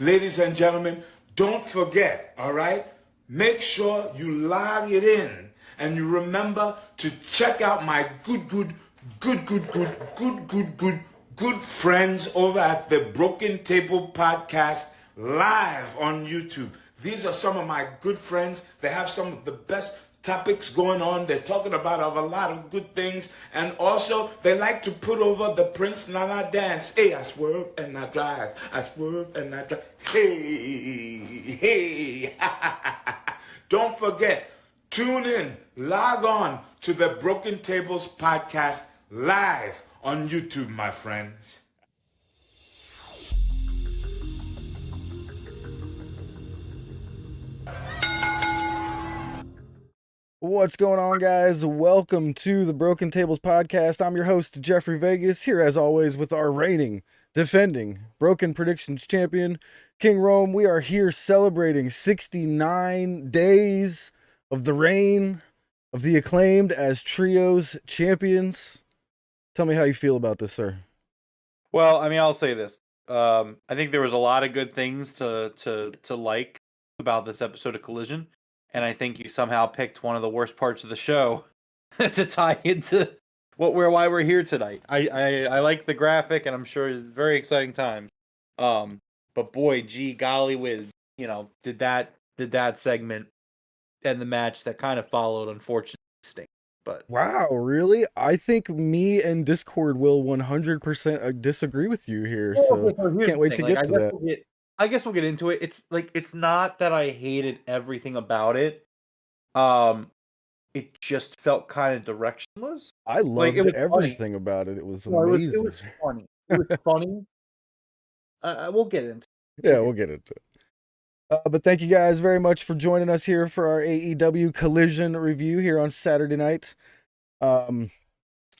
Ladies and gentlemen, don't forget, all right? Make sure you log it in and you remember to check out my good friends over at the Broken Table Podcast live on YouTube. These are some of my good friends. They have some of the best topics going on. They're talking about a lot of good things. And also, they like to put over the Prince Nana dance. Hey, I swerve and I drive. I swerve and I drive. Hey, hey. Don't forget, tune in, log on to the Broken Tables Podcast live on YouTube, my friends. What's going on, guys? Welcome to the Broken Tables Podcast. I'm your host, Jeffrey Vegas, here as always with our reigning, defending, Broken Predictions champion, King Rome. We are here celebrating 69 days of the reign of the Acclaimed as Trios champions. Tell me how you feel about this, sir. Well, I mean, I'll say this. I think there was a lot of good things to like about this episode of Collision. And I think you somehow picked one of the worst parts of the show to tie into why we're here tonight. I like the graphic, and I'm sure it's a very exciting time. But boy, gee golly, with did that segment and the match that kind of followed, unfortunately, stink. But wow, really? I think me and Discord will 100% disagree with you here. So can't wait to get to that. I guess we'll get into it. It's not that I hated everything about it. It just felt kind of directionless. I loved everything about it. It was amazing. It was funny. It was funny. We'll get into it. Yeah, we'll get into it. But thank you guys very much for joining us here for our AEW Collision review here on Saturday night.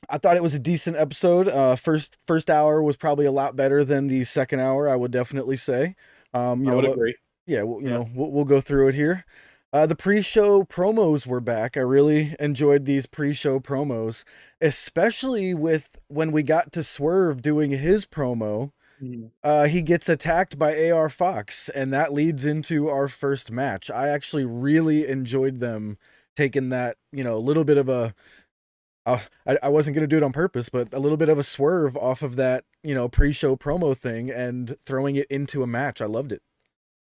I thought it was a decent episode. First hour was probably a lot better than the second hour, I would definitely say. I would agree. Yeah, we'll go through it here. The pre-show promos were back. I really enjoyed these pre-show promos, especially with when we got to Swerve doing his promo. He gets attacked by AR Fox, and that leads into our first match. I actually really enjoyed them taking that, a little bit of a I wasn't going to do it on purpose, but a little bit of a swerve off of that, pre-show promo thing and throwing it into a match. I loved it.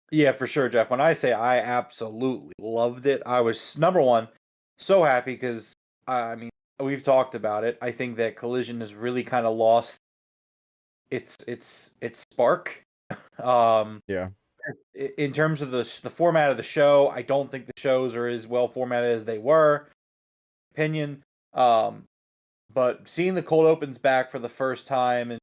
Yeah, for sure, Jeff. When I say I absolutely loved it, I was, number one, so happy because, I mean, we've talked about it. I think that Collision has really kind of lost its spark. Yeah. In terms of the format of the show, I don't think the shows are as well formatted as they were. Opinion. But seeing the cold opens back for the first time in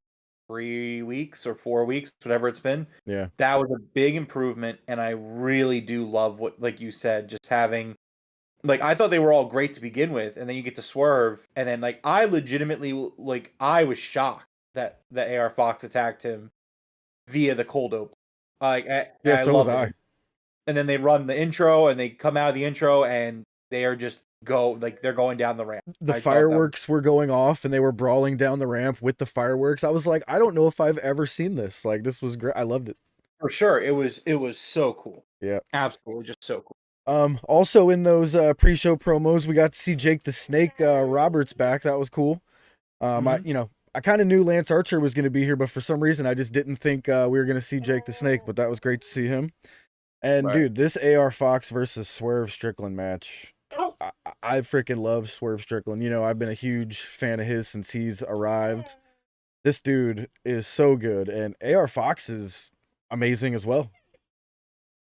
3 weeks or 4 weeks, whatever it's been, yeah, that was a big improvement. And I really do love what, like you said, just having, I thought they were all great to begin with, and then you get to Swerve, and then I legitimately, I was shocked that AR Fox attacked him via the cold open. So was I. And then they run the intro, and they come out of the intro, and they are just they're going down the ramp. The fireworks were going off, and they were brawling down the ramp with the fireworks. I was like, I don't know if I've ever seen this. This was great. I loved it. For sure. It was so cool. Yeah. Absolutely just so cool. Also in those pre-show promos, we got to see Jake the Snake Roberts back. That was cool. I kind of knew Lance Archer was going to be here, but for some reason I just didn't think we were going to see Jake the Snake, but that was great to see him. And dude, this AR Fox versus Swerve Strickland match, I freaking love Swerve Strickland. I've been a huge fan of his since he's arrived. This dude is so good, and AR Fox is amazing as well.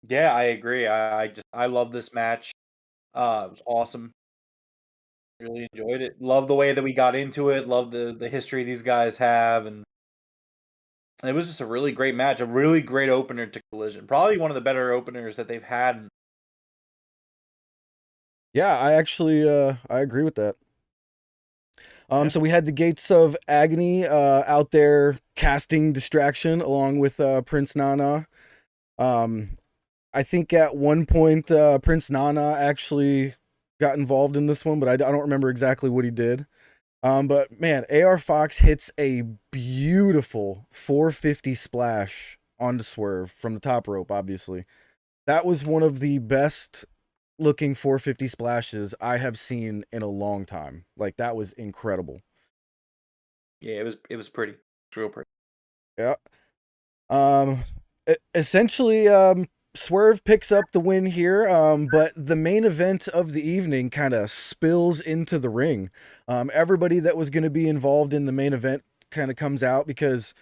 Yeah, I agree. I love this match. It was awesome. Really enjoyed it. Love the way that we got into it. Love the history these guys have, and it was just a really great match. A really great opener to Collision. Probably one of the better openers that they've had. Yeah, I actually I agree with that. So we had the Gates of Agony out there casting distraction along with Prince Nana. I think at one point Prince Nana actually got involved in this one, but I don't remember exactly what he did. But man, AR Fox hits a beautiful 450 splash onto Swerve from the top rope, obviously. That was one of the best looking 450 splashes I have seen in a long time. Like, that was incredible. Yeah, it was pretty. It's real pretty. Yeah. Um, essentially, Swerve picks up the win here, but the main event of the evening kind of spills into the ring. Everybody that was going to be involved in the main event kind of comes out because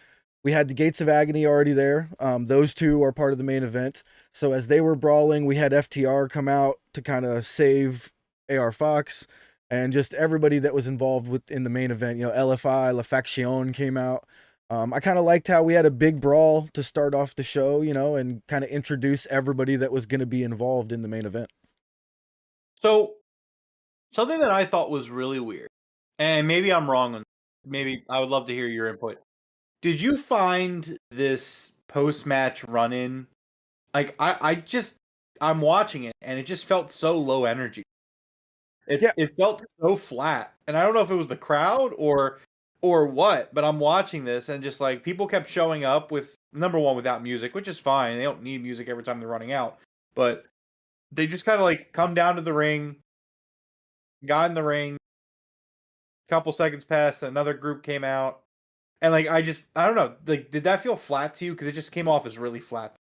we had the Gates of Agony already there. Those two are part of the main event. So as they were brawling, we had FTR come out to kind of save AR Fox and just everybody that was involved in the main event. You know, LFI, La Faction came out. I kind of liked how we had a big brawl to start off the show, you know, and kind of introduce everybody that was going to be involved in the main event. So something that I thought was really weird, and maybe I'm wrong on. Maybe I would love to hear your input. Did you find this post-match run-in? Like I'm watching it and it just felt so low energy. Yeah. It felt so flat. And I don't know if it was the crowd or what, but I'm watching this and just like people kept showing up with number one without music, which is fine. They don't need music every time they're running out. But they just kind of like come down to the ring, got in the ring, couple seconds passed, another group came out. And like I don't know, like did that feel flat to you? Because it just came off as really flat.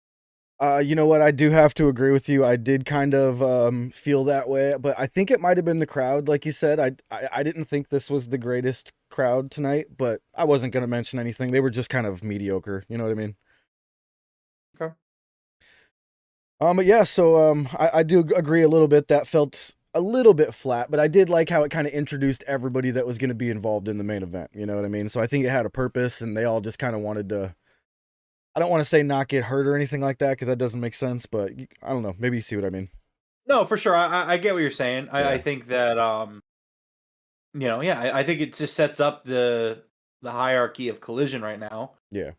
You know what? I do have to agree with you. I did kind of feel that way, but I think it might have been the crowd, like you said. I didn't think this was the greatest crowd tonight, but I wasn't going to mention anything. They were just kind of mediocre. You know what I mean? Okay. But yeah, so I do agree a little bit. That felt a little bit flat, but I did like how it kind of introduced everybody that was going to be involved in the main event. You know what I mean? So I think it had a purpose, and they all just kind of wanted to. I don't want to say not get hurt or anything like that because that doesn't make sense, but I don't know. Maybe you see what I mean. No, for sure. I get what you're saying. I Yeah. think that I think it just sets up the hierarchy of Collision right now. Yeah.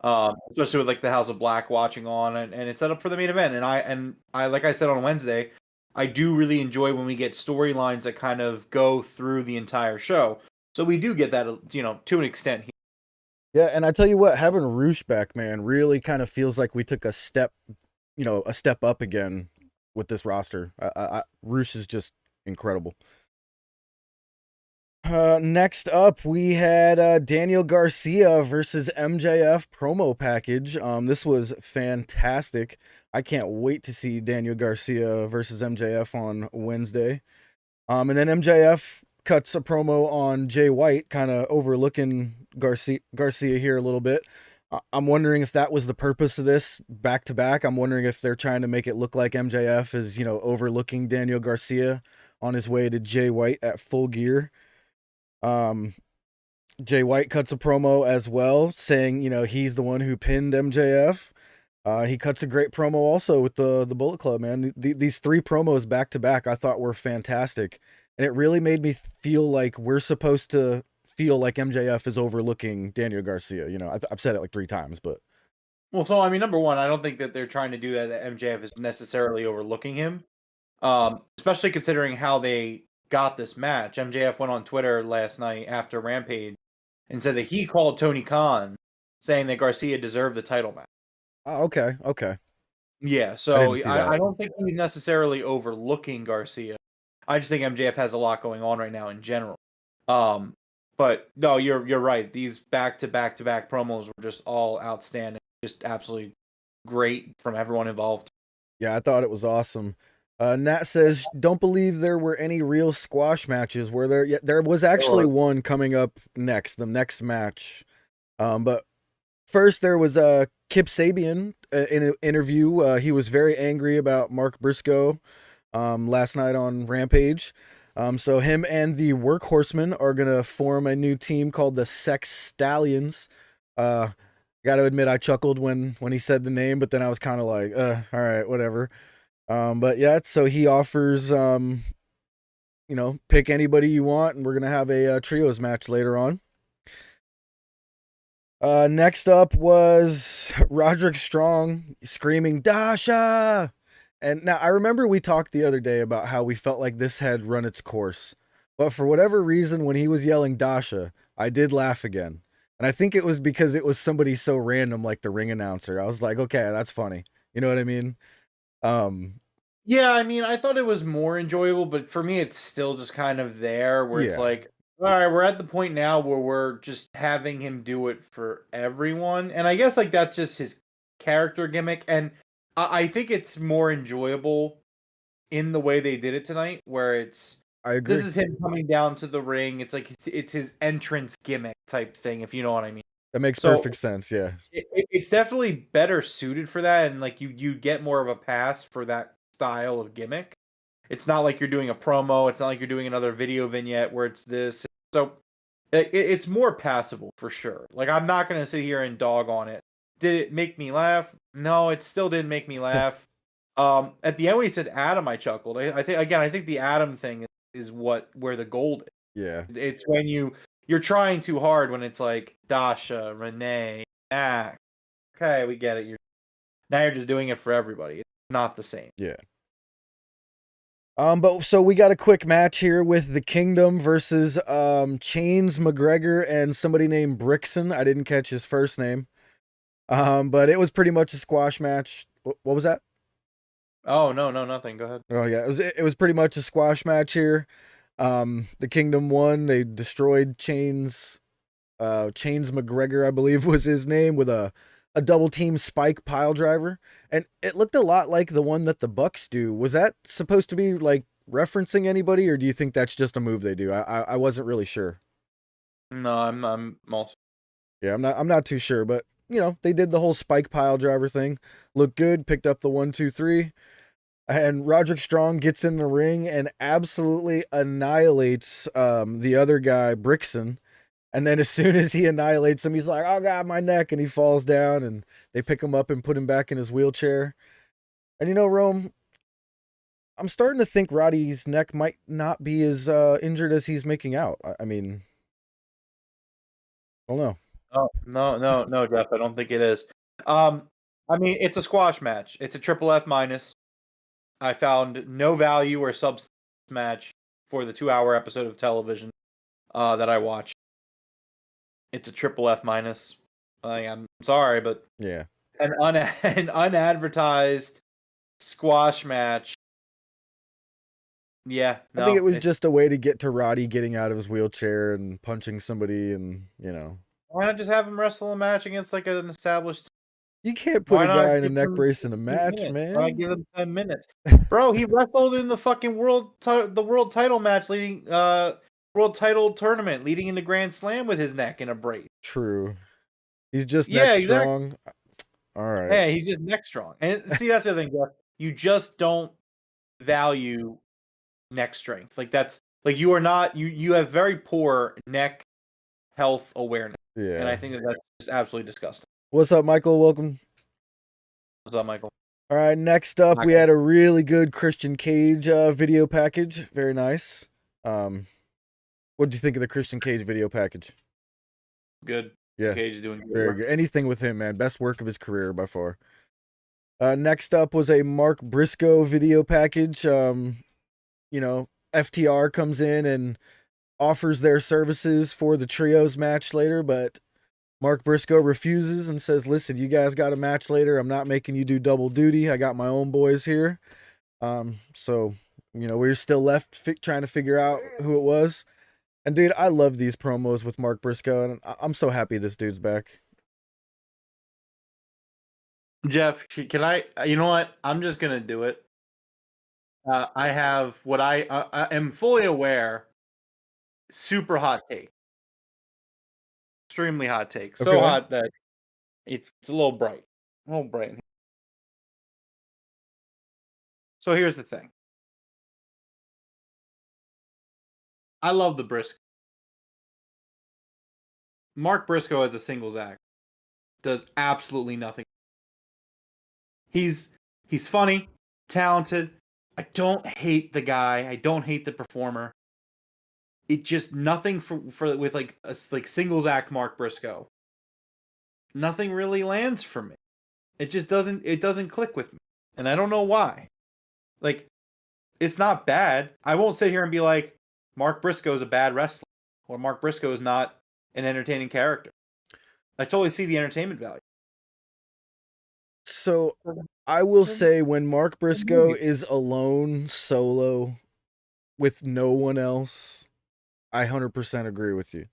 Especially with like the House of Black watching on and it's set up for the main event. And I like I said on Wednesday, I do really enjoy when we get storylines that kind of go through the entire show. So we do get that, to an extent here. Yeah, and I tell you what, having Roosh back, man, really kind of feels like we took a step up again with this roster. Roosh is just incredible. Next up, we had Daniel Garcia versus MJF promo package. This was fantastic. I can't wait to see Daniel Garcia versus MJF on Wednesday. And then MJF cuts a promo on Jay White, kind of overlooking Garcia here a little bit. I'm wondering if that was the purpose of this back to back. I'm wondering if they're trying to make it look like MJF is, overlooking Daniel Garcia on his way to Jay White at Full Gear. Jay White cuts a promo as well, saying, he's the one who pinned MJF. He cuts a great promo also with the Bullet Club, man. These three promos back to back I thought were fantastic. And it really made me feel like we're supposed to feel like MJF is overlooking Daniel Garcia. I've said it like 3 times, but. Well, so I mean, number one, I don't think that they're trying to do that MJF is necessarily overlooking him. Especially considering how they got this match. MJF went on Twitter last night after Rampage and said that he called Tony Khan saying that Garcia deserved the title match. Oh, okay. Yeah, so I don't think he's necessarily overlooking Garcia. I just think MJF has a lot going on right now in general. But no, you're right. These back to back promos were just all outstanding, just absolutely great from everyone involved. Yeah, I thought it was awesome. Nat says, don't believe there were any real squash matches. Were there? Yeah, there was actually one coming up next, the next match. But first there was Kip Sabian in an interview. He was very angry about Mark Briscoe last night on Rampage. So him and the Workhorsemen are going to form a new team called the Sex Stallions. Got to admit, I chuckled when he said the name, but then I was kind of like, all right, whatever. But yeah, so he offers, pick anybody you want, and we're going to have a trios match later on. Next up was Roderick Strong screaming, Dasha! And now I remember we talked the other day about how we felt like this had run its course. But for whatever reason, when he was yelling Dasha, I did laugh again. And I think it was because it was somebody so random like the ring announcer. I was like, okay, that's funny. You know what I mean? Yeah, I mean, I thought it was more enjoyable, but for me, it's still just kind of there where it's Yeah, like, all right, we're at the point now where we're just having him do it for everyone. And I guess like that's just his character gimmick. And I think it's more enjoyable in the way they did it tonight, where I this agree. is him coming down to the ring. It's like it's his entrance gimmick type thing, if you know what I mean. That makes perfect So sense. Yeah. it's definitely better suited for that, and like you get more of a pass for that style of gimmick. It's not like you're doing a promo. It's not like you're doing another video vignette where it's this. So it's more passable for sure. Like I'm not gonna sit here and dog on it. Did it make me laugh? No, it still didn't make me laugh. At the end when he said Adam, I chuckled. I think again, I think the Adam thing is where the gold is. Yeah. It's when you're trying too hard when it's like Dasha, Renee, Max. Okay, we get it. Now you're just doing it for everybody. It's not the same. Yeah. But so we got a quick match here with the Kingdom versus Chains McGregor and somebody named Brixon. I didn't catch his first name. But it was pretty much a squash match. What was that? Oh no, nothing. Go ahead. Oh yeah, it was pretty much a squash match here. The Kingdom won. They destroyed Chains. Chains McGregor, I believe, was his name, with a double team spike pile driver, and it looked a lot like the one that the Bucks do. Was that supposed to be like referencing anybody, or do you think that's just a move they do? I wasn't really sure. No, I'm also. Yeah, I'm not too sure, but they did the whole spike pile driver thing. Looked good. Picked up the 1, 2, 3. And Roderick Strong gets in the ring and absolutely annihilates the other guy, Brixon. And then as soon as he annihilates him, he's like, "Oh God, my neck!" And he falls down. And they pick him up and put him back in his wheelchair. And Rome, I'm starting to think Roddy's neck might not be as injured as he's making out. I mean, I don't know. Oh no, Jeff. I don't think it is. I mean, it's a squash match. It's a triple F minus. I found no value or substance match for the 2-hour episode of television that I watched. It's a triple F minus. I'm sorry, but Yeah, an unadvertised squash match. Yeah, I think no, it was it's just a way to get to Roddy getting out of his wheelchair and punching somebody, and why not just have him wrestle a match against like an established. you can't put Why a not guy in a give neck him brace in a 15 match, minutes? Why not man. give him 10 minutes? Bro, he wrestled in the fucking the world title match leading world title tournament leading into Grand Slam with his neck in a brace. True. He's just neck Yeah, exactly. strong. All right. Yeah, he's just neck strong. And see, that's the other thing, Jeff. You just don't value neck strength. Like that's like you are not you have very poor neck health awareness. And I Yeah. think that's just absolutely disgusting. What's up, Michael? Welcome. What's up, Michael? All right. Next up, we Michael. had a really good Christian Cage video package. Very nice. What did you think of the Christian Cage video package? Good. Yeah. Cage is doing good Very work. good. Anything with him, man. Best work of his career by far. Next up was a Mark Briscoe video package. FTR comes in and offers their services for the trios match later, but Mark Briscoe refuses and says, "Listen, you guys got a match later. I'm not making you do double duty. I got my own boys here." So we're still left trying to figure out who it was. And dude, I love these promos with Mark Briscoe, and I'm so happy this dude's back. Jeff, can I? You know what? I'm just gonna do it. I have what I am fully aware. Super hot take. Extremely hot take. So Okay. hot that it's a little bright. A little bright. So here's the thing. I love the Briscoe. Mark Briscoe as a singles act does absolutely nothing. He's funny, talented. I don't hate the guy. I don't hate the performer. It just nothing for with like a singles act Mark Briscoe. Nothing really lands for me. It just doesn't click with me. And I don't know why. Like it's not bad. I won't sit here and be like Mark Briscoe is a bad wrestler or Mark Briscoe is not an entertaining character. I totally see the entertainment value. So I will say when Mark Briscoe is alone solo with no one else, I 100% agree with you.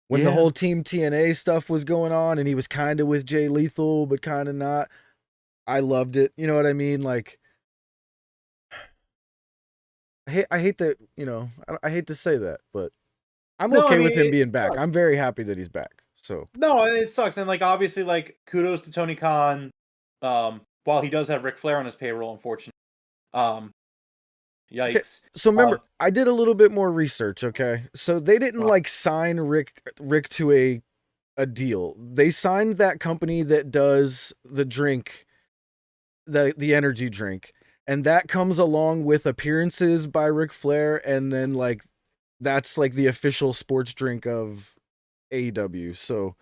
When the whole Team TNA stuff was going on and he was kind of with Jay Lethal, but kind of not, I loved it. You know what I mean? Like, I hate that, I hate to say that, but I'm okay with him being back. I'm very happy that he's back. So no, it sucks. And like, obviously, like, kudos to Tony Khan. While he does have Ric Flair on his payroll, unfortunately. Yikes. okay, so remember, I did a little bit more research, okay? So they didn't like sign Rick to a deal. They signed that company that does the drink, the energy drink. And that comes along with appearances by Ric Flair, and then like that's like the official sports drink of AEW. So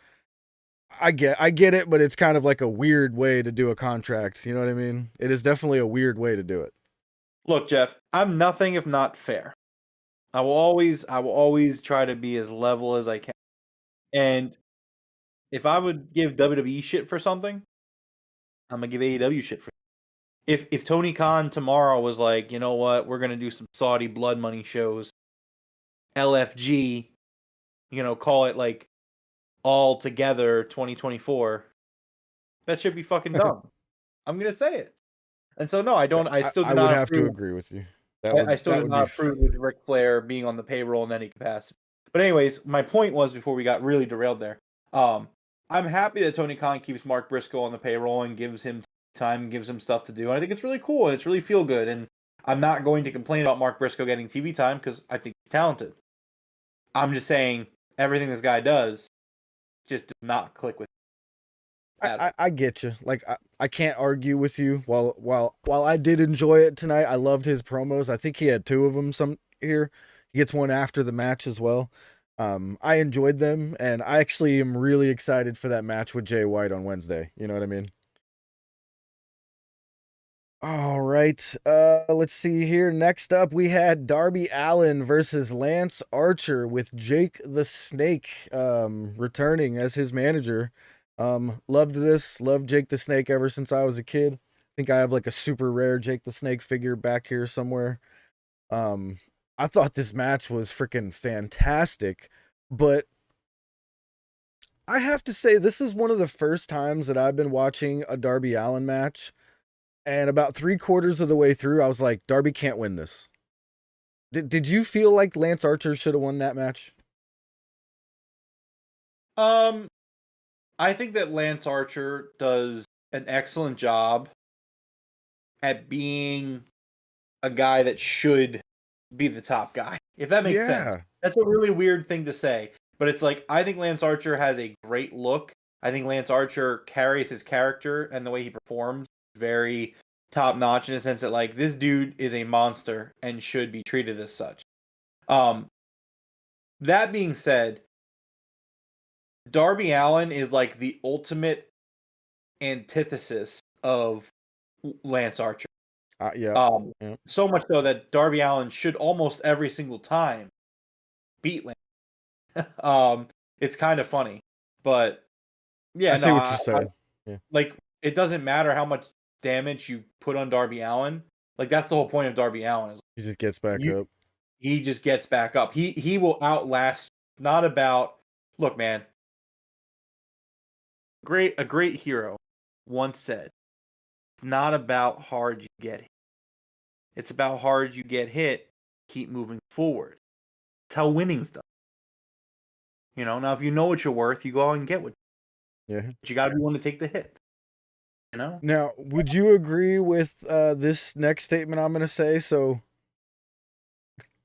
I get it, but it's kind of like a weird way to do a contract. You know what I mean? It is definitely a weird way to do it. Look, Jeff, I'm nothing if not fair. I will always try to be as level as I can. And if I would give WWE shit for something, I'm gonna give AEW shit for. If Tony Khan tomorrow was like, you know what, we're gonna do some Saudi blood money shows, LFG, call it like all together 2024, that should be fucking dumb. I'm gonna say it. And so no, I don't. I still do I not would have to approve. agree with you. I still do not approve with Ric Flair being on the payroll in any capacity. But anyways, my point was before we got really derailed there. I'm happy that Tony Khan keeps Mark Briscoe on the payroll and gives him time, gives him stuff to do. And I think it's really cool and it's really feel good. And I'm not going to complain about Mark Briscoe getting TV time because I think he's talented. I'm just saying everything this guy does just does not click with. I get you. Like I can't argue with you. While I did enjoy it tonight, I loved his promos. I think he had 2 of them. Some here, he gets one after the match as well. I enjoyed them, and I actually am really excited for that match with Jay White on Wednesday. You know what I mean? All right. Let's see here. Next up, we had Darby Allin versus Lance Archer with Jake the Snake returning as his manager. Loved this. Loved Jake the Snake ever since I was a kid. I think I have like a super rare Jake the Snake figure back here somewhere. I thought this match was freaking fantastic, but I have to say this is one of the first times that I've been watching a Darby Allin match, and about 3/4 of the way through, I was like, Darby can't win this. Did you feel like Lance Archer should have won that match? I think that Lance Archer does an excellent job at being a guy that should be the top guy, if that makes sense. That's a really weird thing to say, but it's like, I think Lance Archer has a great look. I think Lance Archer carries his character and the way he performs very top notch in a sense that like this dude is a monster and should be treated as such. That being said, Darby Allin is like the ultimate antithesis of Lance Archer. Yeah. So much so that Darby Allin should almost every single time beat Lance. It's kind of funny, but yeah, I see what you're saying. Like, it doesn't matter how much damage you put on Darby Allin. Like, that's the whole point of Darby Allin. Is he just gets back up. He just gets back up. He will outlast. It's not about. Look, man. A great hero once said, "It's not about hard you get hit. It's about hard you get hit. Keep moving forward." That's how winning's done. Now if you know what you're worth, you go out and get what. Yeah. But you got to be willing to take the hit. Now, would you agree with this next statement I'm going to say? So,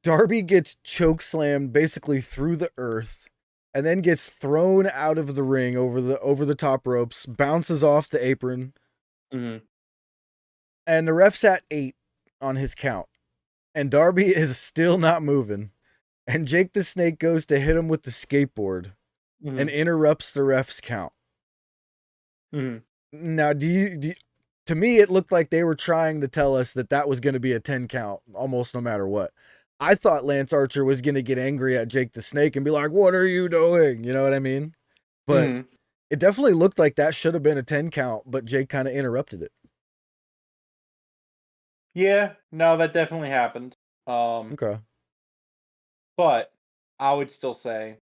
Darby gets chokeslammed basically through the earth, and then gets thrown out of the ring over the top ropes, bounces off the apron, and the ref's at 8 on his count, and Darby is still not moving, and Jake the Snake goes to hit him with the skateboard and interrupts the ref's count. Now, do you, to me, it looked like they were trying to tell us that was going to be a 10 count almost no matter what. I thought Lance Archer was going to get angry at Jake the Snake and be like, what are you doing? You know what I mean? But It definitely looked like that should have been a 10 count, but Jake kind of interrupted it. Yeah, no, that definitely happened. Okay. But I would still say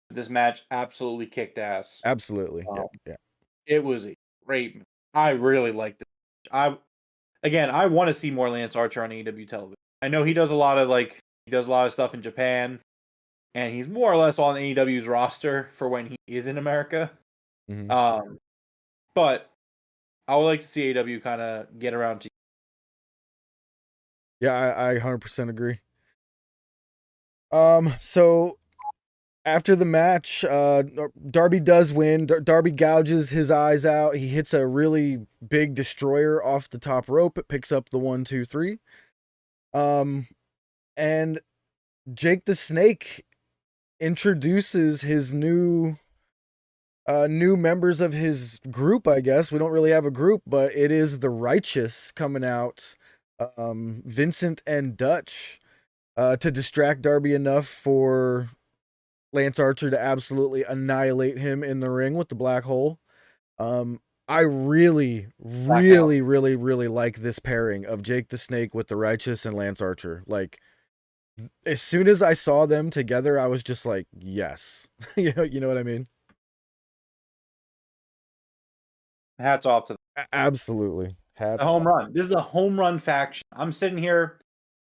this match absolutely kicked ass. Absolutely. Yeah. Um, Yeah. it was a great. I really liked it. I want to see more Lance Archer on AEW television. I know he does a lot of stuff in Japan, and he's more or less on AEW's roster for when he is in America. Hmm. Um, but I would like to see AEW kind of get around to. Yeah, I 100% agree. So after the match, Darby does win. Darby gouges his eyes out. He hits a really big destroyer off the top rope. It picks up the 1, 2, 3. Um, and Jake the Snake introduces his new members of his group. I guess we don't really have a group, but it is the Righteous coming out. Vincent and Dutch, to distract Darby enough for Lance Archer to absolutely annihilate him in the ring with the black hole. Um, I really, Blackout. really, really, really like this pairing of Jake the Snake with the Righteous and Lance Archer. Like, as soon as I saw them together, I was just like, yes. You know what I mean? Hats off to Absolutely. the Hats home off. run. This is a home run faction. I'm sitting here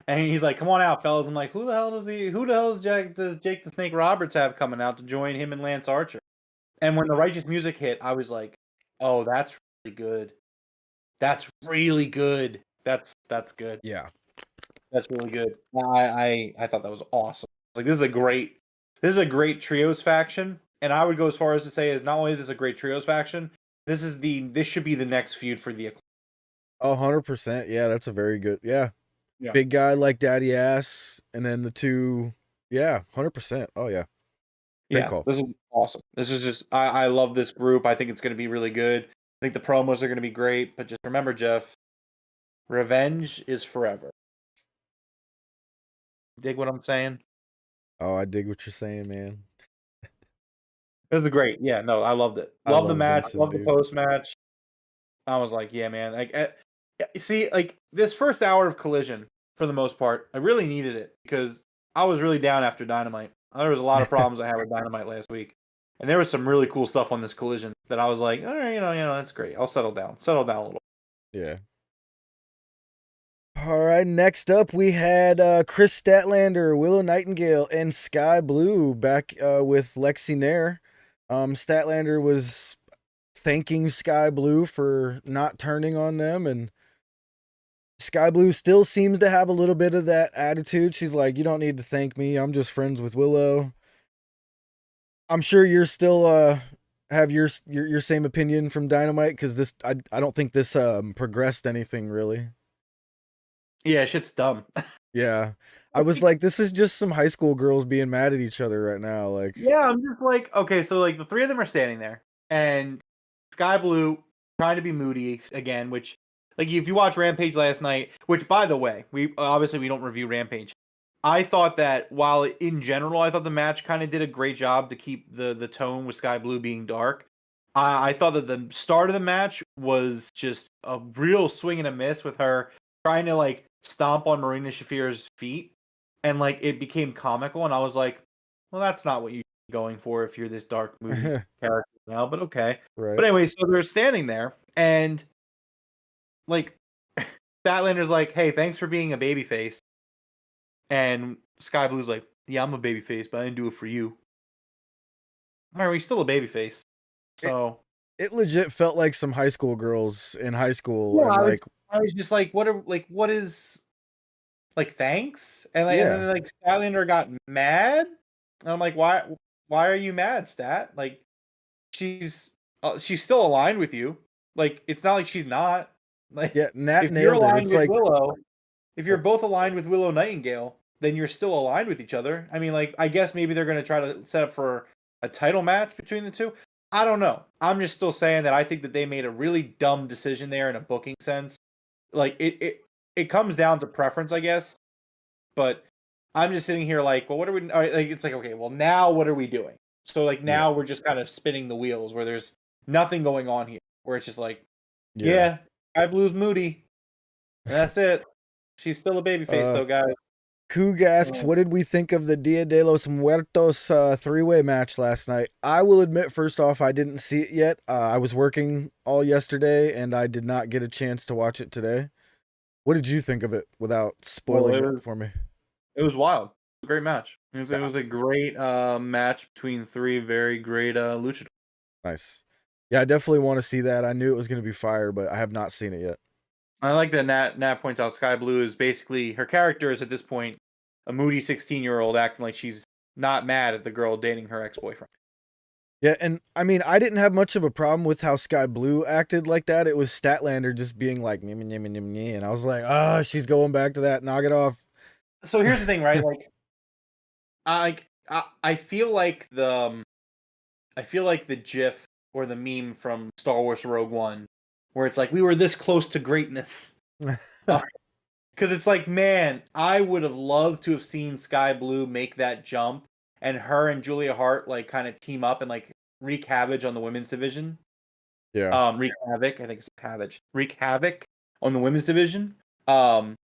and he's like, "Come on out, fellas." I'm like, "Who the hell does he? Who the hell does Jake the Snake Roberts have coming out to join him and Lance Archer?" And when the Righteous music hit, I was like, "Oh, that's really good. That's really good. That's good. Yeah. That's really good." I thought that was awesome. Like this is a great trios faction, and I would go as far as to say is not only is this a great trios faction, this should be the next feud for the 100%. Yeah, that's a very good. Yeah. yeah. Big guy like Daddy Ass, and then the two. Yeah, 100%. Oh, yeah. Great Yeah, call. this is awesome. This is just I love this group. I think it's going to be really good. I think the promos are going to be great, but just remember, Jeff, revenge is forever. Dig what I'm saying? Oh, I dig what you're saying, man. This is great. Yeah, no, I loved it. I Love the love match. Vincent, Love the dude. post match. I was like, yeah, man. Like, see, like this first hour of Collision, for the most part, I really needed it because I was really down after Dynamite. There was a lot of problems I had with Dynamite last week, and there was some really cool stuff on this Collision that I was like, all right, that's great. I'll settle down a little. Yeah. All right, next up we had Chris Statlander, Willow Nightingale, and Sky Blue back with Lexi Nair. Statlander was thanking Sky Blue for not turning on them, and Sky Blue still seems to have a little bit of that attitude. She's like, "You don't need to thank me. I'm just friends with Willow." I'm sure you're still have your same opinion from Dynamite, because this I don't think this progressed anything really. Yeah, shit's dumb. Yeah. I was like, this is just some high school girls being mad at each other right now. Like, Yeah, I'm just like, okay, so like the three of them are standing there, and Sky Blue trying to be moody again, which like if you watch Rampage last night, which by the way, we don't review Rampage. I thought that while in general I thought the match kind of did a great job to keep the tone with Sky Blue being dark. I thought that the start of the match was just a real swing and a miss with her trying to like stomp on Marina Shafir's feet, and like it became comical, and I was like, well, that's not what you're going for if you're this dark, moody character now, but okay. But right. anyway, so they're standing there, and like Statlander's like, "Hey, thanks for being a babyface," and Sky Blue's like, "Yeah, I'm a babyface, but I didn't do it for you." All right, well, he's still a babyface, It so it legit felt like some high school girls in high school, yeah, and like, I was just like, what is like thanks, and yeah. then like Statlander got mad, and I'm like, why are you mad, Stat? Like she's still aligned with you. Like it's not like she's not. Like Yeah, Nat if you're nailed it. aligned It's with like, Willow, if you're oh, both aligned with Willow Nightingale, then you're still aligned with each other. I mean, like I guess maybe they're gonna try to set up for a title match between the two. I don't know. I'm just still saying that I think that they made a really dumb decision there in a booking sense. Like it comes down to preference, I guess. But I'm just sitting here like, well, what are we? Like, it's like, okay, well, now what are we doing? So like now we're just kind of spinning the wheels where there's nothing going on here. Where it's just like, yeah, Sky Blue's moody. And that's it. She's still a babyface though, guys. Coog asks, what did we think of the Dia de los Muertos three-way match last night? I will admit, first off, I didn't see it yet. I was working all yesterday, and I did not get a chance to watch it today. What did you think of it without spoiling it for me? It was wild. Great match. It was a great match between three very great luchadors. Nice. Yeah, I definitely want to see that. I knew it was going to be fire, but I have not seen it yet. I like that Nat points out Sky Blue is basically, her character is at this point a moody 16-year-old acting like she's not mad at the girl dating her ex-boyfriend. Yeah, and I mean, I didn't have much of a problem with how Sky Blue acted like that. It was Statlander just being like, and I was like, she's going back to that. Knock it off. So here's the thing, right? I feel like the GIF or the meme from Star Wars Rogue One, where it's like, we were this close to greatness. Because it's like, man, I would have loved to have seen Sky Blue make that jump, and her and Julia Hart like kind of team up and like wreak havoc on the women's division. Yeah. Wreak havoc. I think it's havoc. Wreak havoc on the women's division. But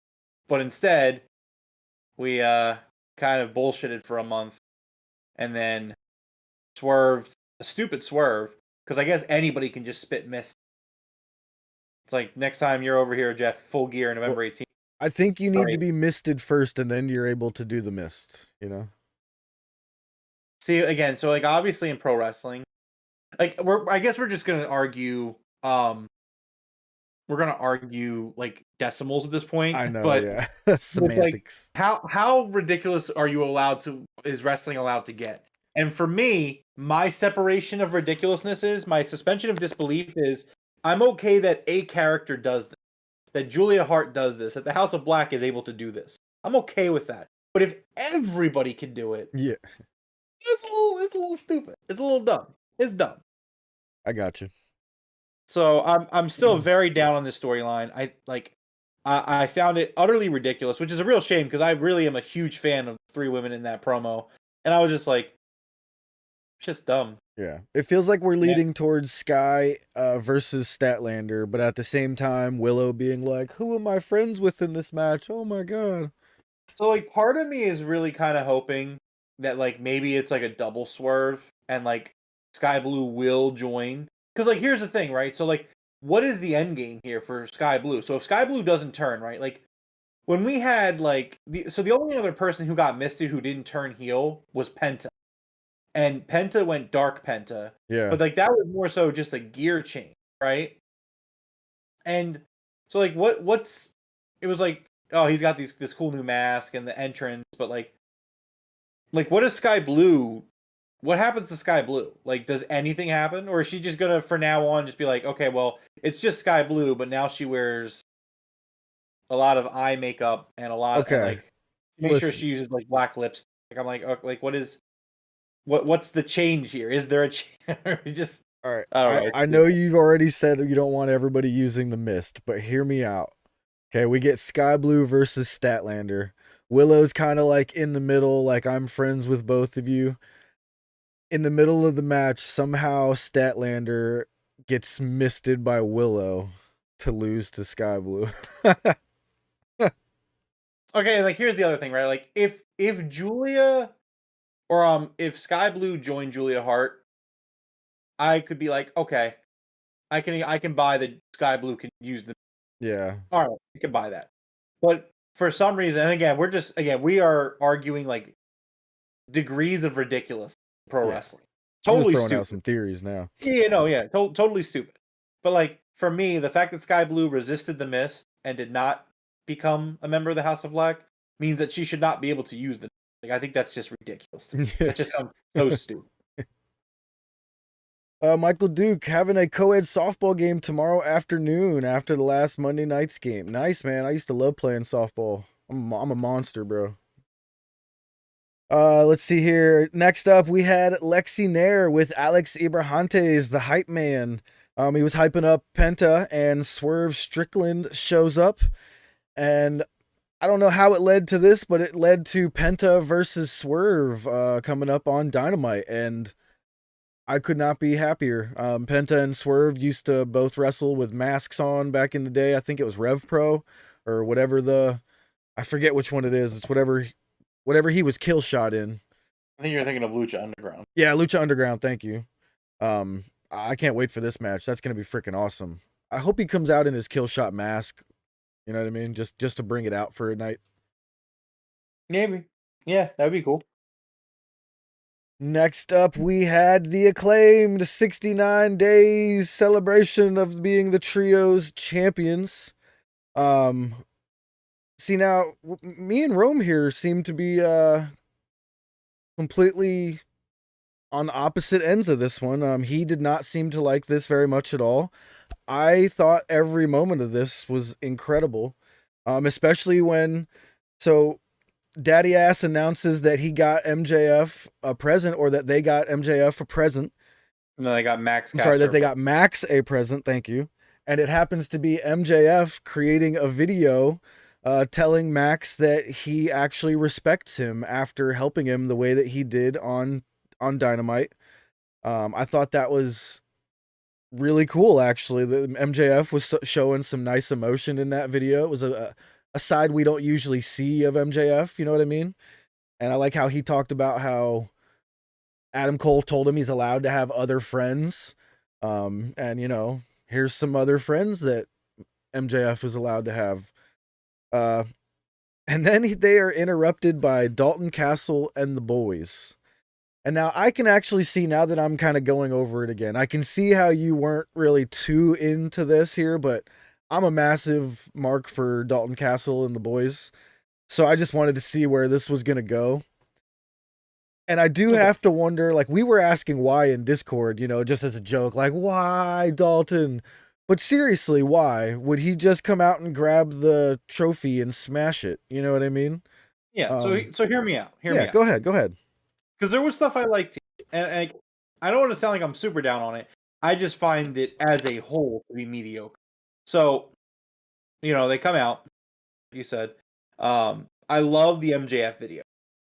instead, we kind of bullshitted for a month, and then swerved a stupid swerve because I guess anybody can just spit mist. It's like next time you're over here, Jeff, full gear November 18th. I think you need to be misted first, and then you're able to do the mist, you know? See, again, so like obviously in pro wrestling, like I guess we're just gonna argue like decimals at this point. I know, but yeah. Semantics. Like, how ridiculous is wrestling allowed to get? And for me, my separation of ridiculousness is, my suspension of disbelief is, I'm okay that a character does this, that Julia Hart does this, that the House of Black is able to do this. I'm okay with that. But if everybody can do it, yeah, it's a little stupid. It's a little dumb. It's dumb. I got you. So I'm still very down on this storyline. I found it utterly ridiculous, which is a real shame because I really am a huge fan of three women in that promo, and I was just like, just dumb. Yeah, it feels like we're leading towards Sky versus Statlander, but at the same time, Willow being like, "Who am I friends with in this match? Oh my god!" So like, part of me is really kind of hoping that like maybe it's like a double swerve and like Sky Blue will join. Because like, here's the thing, right? So like, what is the end game here for Sky Blue? So if Sky Blue doesn't turn, right? Like when we had like the only other person who got misted who didn't turn heel was Penta. And Penta went dark Penta. Yeah. But like that was more so just a gear change, right? And so like what's it was like, oh, he's got this cool new mask and the entrance, but like what is Sky Blue? What happens to Sky Blue? Like, does anything happen? Or is she just gonna from now on just be like, okay, well, it's just Sky Blue, but now she wears a lot of eye makeup and a lot of like make sure she uses like black lips. Like I'm like what is what's the change here? Is there a change? Just all right. I know you've already said you don't want everybody using the mist, but hear me out. Okay, we get Sky Blue versus Statlander. Willow's kind of like in the middle, like I'm friends with both of you. In the middle of the match, somehow Statlander gets misted by Willow to lose to Sky Blue. Okay, like here's the other thing, right? Like if Julia or if Sky Blue joined Julia Hart, I could be like, okay, I can buy the Sky Blue can use the all right, I can buy that. But for some reason, and again, we are arguing like degrees of ridiculous pro wrestling. Totally throwing stupid. Out some theories now. Totally stupid. But like for me, the fact that Sky Blue resisted the mist and did not become a member of the House of Black means that she should not be able to use the. Like I think that's just ridiculous. That just sounds so stupid. Michael Duke having a co-ed softball game tomorrow afternoon after the last Monday night's game. Nice, man. I used to love playing softball. I'm a monster, bro. Let's see here. Next up, we had Lexi Nair with Alex Ibrahantes, the hype man. He was hyping up Penta, and Swerve Strickland shows up. And I don't know how it led to this, but it led to Penta versus Swerve coming up on Dynamite. And I could not be happier. Penta and Swerve used to both wrestle with masks on back in the day. I think it was Rev Pro or whatever I forget which one it is. It's whatever he was kill shot in. I think you're thinking of Lucha Underground. Yeah, Lucha Underground. Thank you. I can't wait for this match. That's gonna be freaking awesome. I hope he comes out in his kill shot mask. You know what I mean? Just to bring it out for a night. Maybe. Yeah, that'd be cool. Next up, we had the acclaimed 69 days celebration of being the trio's champions. See now, me and Rome here seem to be completely on opposite ends of this one. He did not seem to like this very much at all. I thought every moment of this was incredible, especially when Daddy Ass announces that he got MJF a present, or that they got MJF a present. No, they got Max. I'm sorry, that they got Max a present. Thank you. And it happens to be MJF creating a video telling Max that he actually respects him after helping him the way that he did on Dynamite. I thought that was really cool, actually. The MJF was showing some nice emotion in that video. It was a side we don't usually see of MJF, you know what I mean? And I like how he talked about how Adam Cole told him he's allowed to have other friends. And, you know, here's some other friends that MJF is allowed to have. And then they are interrupted by Dalton Castle and the boys. And now I can actually see, now that I'm kind of going over it again, I can see how you weren't really too into this here, but I'm a massive mark for Dalton Castle and the boys. So I just wanted to see where this was going to go. And I do have to wonder, like, we were asking why in Discord, you know, just as a joke, like, why Dalton? But seriously, why? Would he just come out and grab the trophy and smash it? You know what I mean? Yeah, so hear me out. Hear me out. Go ahead. Because there was stuff I liked, and I don't want to sound like I'm super down on it. I just find it as a whole to be mediocre. So, you know, they come out, you said. I love the MJF video.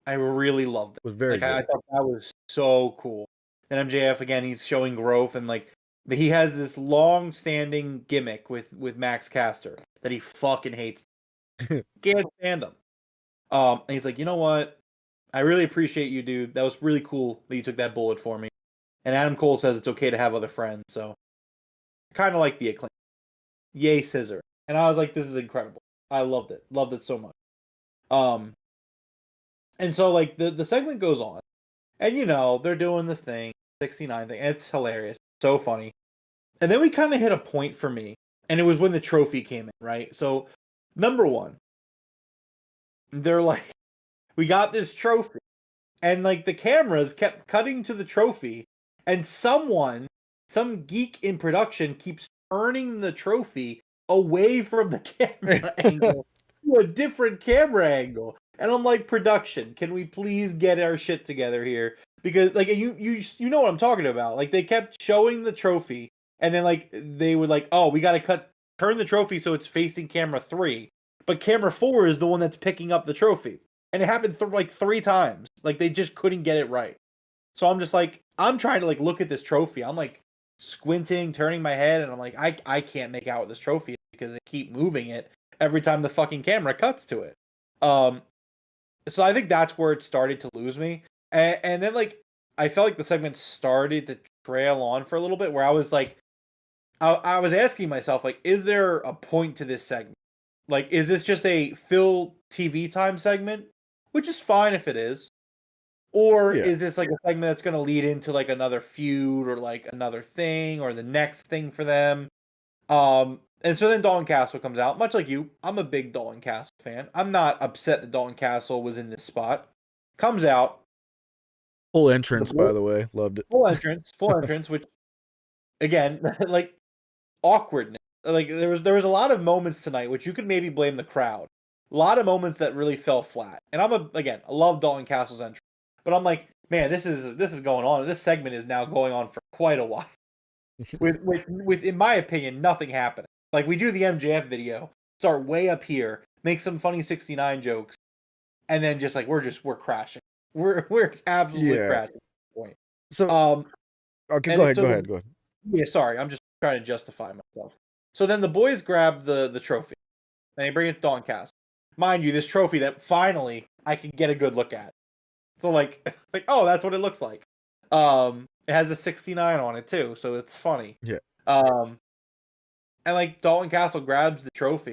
I really loved it. It was very good. I thought that was so cool. And MJF, again, he's showing growth, and like he has this long-standing gimmick with Max Caster that he fucking hates. Can't stand him. And he's like, you know what? I really appreciate you, dude. That was really cool that you took that bullet for me. And Adam Cole says it's okay to have other friends, so I kind of like the acclaim. Yay, scissor. And I was like, this is incredible. I loved it. Loved it so much. And so like the segment goes on. And you know, they're doing this thing, 69 thing, and it's hilarious. So funny. And then we kind of hit a point for me, and it was when the trophy came in, right? So, number one, they're like, we got this trophy. And like the cameras kept cutting to the trophy, and some geek in production keeps turning the trophy away from the camera angle to a different camera angle. And I'm like, production, can we please get our shit together here? Because like you know what I'm talking about. Like they kept showing the trophy, and then like they would like, oh, we gotta turn the trophy so it's facing camera 3. But camera 4 is the one that's picking up the trophy. And it happened like 3 times. Like they just couldn't get it right. So I'm just like, I'm trying to like look at this trophy. I'm like squinting, turning my head, and I'm like, I can't make out with this trophy because they keep moving it every time the fucking camera cuts to it. So I think that's where it started to lose me. And then like I felt like the segment started to trail on for a little bit, where I was like, I was asking myself, like, is there a point to this segment? Like, is this just a fill TV time segment? Which is fine if it is. Or is this like a segment that's going to lead into like another feud or like another thing or the next thing for them? And so then Dalton Castle comes out. Much like you, I'm a big Dalton Castle fan. I'm not upset that Dalton Castle was in this spot. Comes out. Full entrance, by the way. Loved it. Full entrance, which, again, like, awkwardness. Like, there was a lot of moments tonight, which you could maybe blame the crowd. A lot of moments that really fell flat. And I love Dalton Castle's entrance. But I'm like, man, this is going on. This segment is now going on for quite a while. with in my opinion, nothing happening. Like, we do the MJF video, start way up here, make some funny 69 jokes, and then just like we're crashing. We're absolutely crashing at this point. So Okay, And go ahead. so Go ahead. Go ahead. yeah, sorry, I'm just trying to justify myself. So then the boys grab the trophy and they bring it to Dalton Castle. Mind you, this trophy that finally I can get a good look at. So like oh, that's what it looks like. It has a 69 on it too, so it's funny. Yeah. Um, and like Dalton Castle grabs the trophy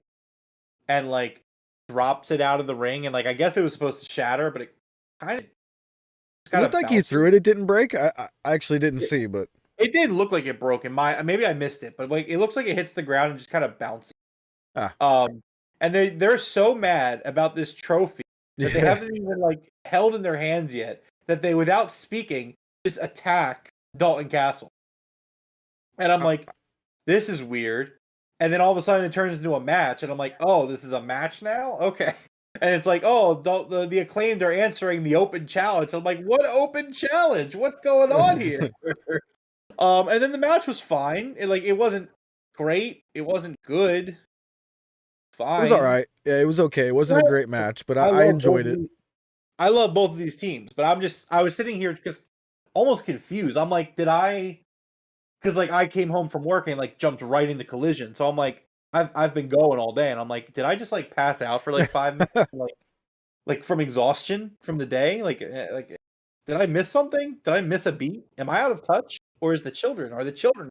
and like drops it out of the ring, and like I guess it was supposed to shatter, but it kind of It looked like he threw it. It didn't break. I actually didn't see, but It did look like it broke. In my maybe I missed it, but like it looks like it hits the ground and just kind of bounces. ah, And they're so mad about this trophy that they yeah. haven't even like held in their hands yet that they, without speaking, just attack Dalton Castle. And I'm like, this is weird. And then all of a sudden it turns into a match, and I'm like, oh, this is a match now? Okay. And it's like, oh, the Acclaimed are answering the open challenge. I'm like, what open challenge? What's going on here? And then the match was fine. It wasn't great. It wasn't good. It was all Fine. right. Yeah, it was okay. It wasn't a great match, but I love both enjoyed of it. these. I love both of these teams, but I was sitting here just almost confused. I'm like, because like I came home from work and like jumped right into Collision, so I'm like, I've been going all day, and I'm like, did I just like pass out for like 5 minutes, like from exhaustion from the day? Like, did I miss something? Did I miss a beat? Am I out of touch, or is the children? Are the children?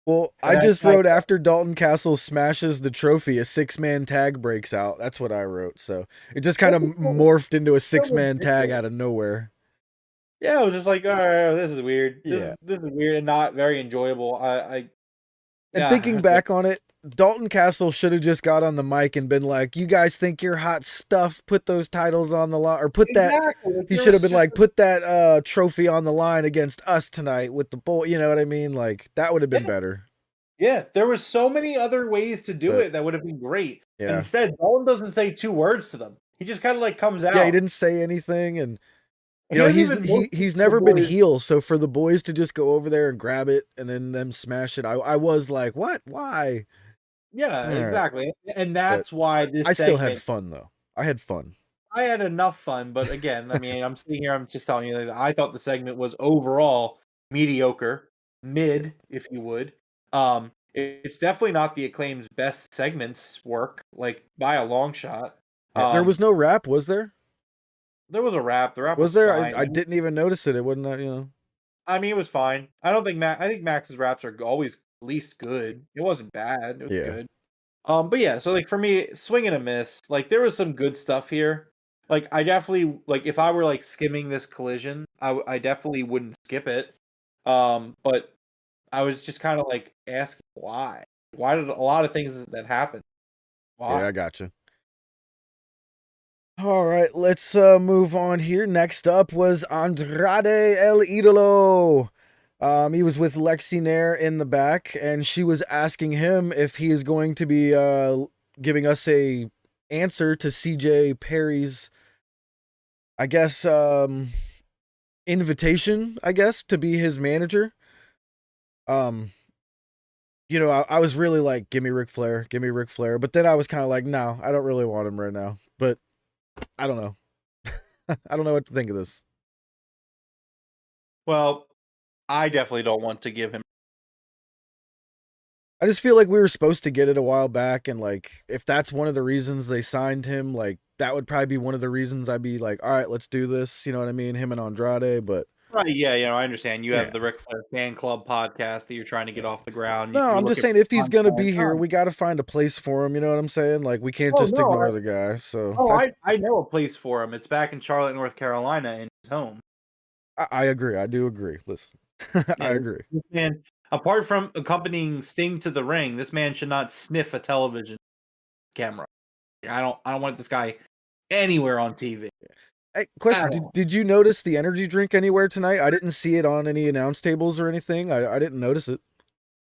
Well, I And just wrote after Dalton Castle smashes the trophy, a 6-man tag breaks out. That's what I wrote. So it just kind of morphed into a 6-man tag out of nowhere. Yeah, I was just like, all right, this is weird. Yeah. This is weird and not very enjoyable. And Yeah, thinking back on it, Dalton Castle should have just got on the mic and been like, "You guys think you're hot stuff? Put those titles on the line, or put that." exactly. He should have been like, "Put that trophy on the line against us tonight with the bull." You know what I mean? Like that would have been better. Yeah, there was so many other ways to do But, it that would have been great. yeah. Instead, Dalton doesn't say 2 words to them. He just kind of like comes out. Yeah, he didn't say anything, and He you know doesn't even he's the never been boys. heel. So for the boys to just go over there and grab it and then them smash it, I was like, "What? Why?" Yeah, All right. exactly. And But that's why this I still segment, had fun though. I had fun. I had enough fun, but again, I mean, I'm sitting here, I'm just telling you that I thought the segment was overall mediocre, mid, if you would. It's definitely not the Acclaim's best segments work, like by a long shot. Yeah, there was no rap, was there? There was a rap. The rap Was was there? fine. I didn't even notice it. It wasn't that, you know. I mean, it was fine. I don't think I think Max's raps are always at least good. It wasn't bad. It was Yeah. good. But yeah, so like for me, swing and a miss. Like there was some good stuff here. Like I definitely like if I were like skimming this Collision, I definitely wouldn't skip it. But I was just kind of like asking why. Why did a lot of things that happen? Why? Yeah, I gotcha. All right, let's move on here. Next up was Andrade El Idolo. He was with Lexi Nair in the back, and she was asking him if he is going to be giving us a answer to CJ Perry's, I guess, invitation, I guess, to be his manager. You know, I was really like, give me Ric Flair, but then I was kind of like, no, I don't really want him right now. But I don't know. I don't know what to think of this. Well, I definitely don't want to give him. I just feel like we were supposed to get it a while back, and like if that's one of the reasons they signed him, like that would probably be one of the reasons I'd be like, all right, let's do this. You know what I mean? Him and Andrade, but Right, yeah, I understand. You have the Ric Flair fan club podcast that you're trying to get off the ground. no, You're I'm just looking saying for if he's gonna content. be here, we got to find a place for him. You know what I'm saying? Like we can't Oh, just no, ignore the guy. So I know a place for him. It's back in Charlotte, North Carolina, in his home. I agree. I do agree. Listen, I agree. This man, apart from accompanying Sting to the ring, this man should not sniff a television camera. I don't want this guy anywhere on TV. Hey, question: did you notice the energy drink anywhere tonight? I didn't see it on any announce tables or anything. I didn't notice it.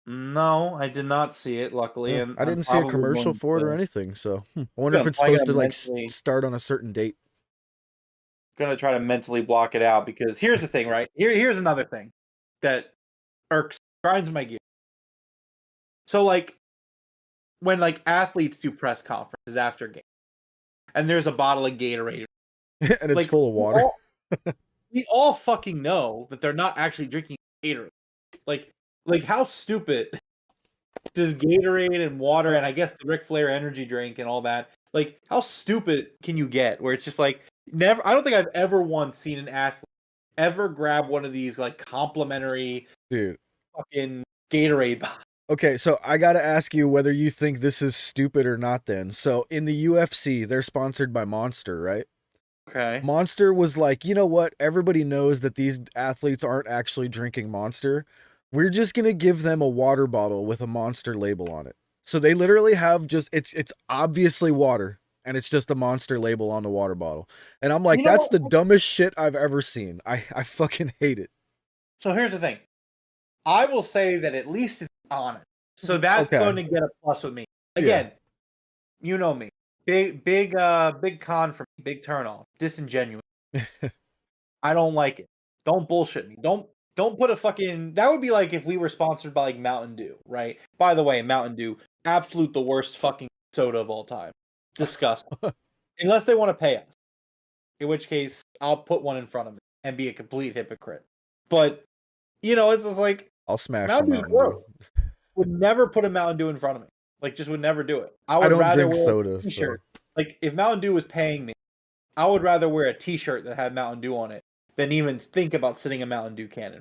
No, I did not see it. Luckily, Yeah, and I didn't see a commercial for it or anything. So I wonder if it's supposed to like start on a certain date. Gonna try to mentally block it out because here's the thing, right? Here's another thing that grinds my gear. So like when like athletes do press conferences after game, and there's a bottle of Gatorade, and it's like, full of water. We all fucking know that they're not actually drinking Gatorade. Like how stupid does Gatorade and water and I guess the Ric Flair energy drink and all that, like how stupid can you get where it's just like never I don't think I've ever once seen an athlete ever grab one of these like complimentary Dude. fucking Gatorade bottles. Okay, so I gotta ask you whether you think this is stupid or not then. So in the UFC, they're sponsored by Monster, right? Okay. Monster was like, you know what? Everybody knows that these athletes aren't actually drinking Monster. We're just gonna give them a water bottle with a Monster label on it. So they literally have just it's obviously water and it's just a Monster label on the water bottle. And I'm like, You know that's the what? dumbest shit I've ever seen. I fucking hate it. So here's the thing. I will say that at least it's honest. So that's Okay. going to get a plus with me. Yeah. Again, you know me. Big con for me, big turn off. Disingenuous. I don't like it. Don't bullshit me. Don't put a fucking that would be like if we were sponsored by like Mountain Dew, right? By the way, Mountain Dew, absolute the worst fucking soda of all time. Disgusting. Unless they want to pay us. In which case I'll put one in front of me and be a complete hypocrite. But it's just like I'll smash Mountain some Dew's Mountain gross. Dew. Would never put a Mountain Dew in front of me. Like, just would never do it. I I would don't rather drink wear soda, a T-shirt. Like, if Mountain Dew was paying me, I would rather wear a T-shirt that had Mountain Dew on it than even think about sitting a Mountain Dew can in.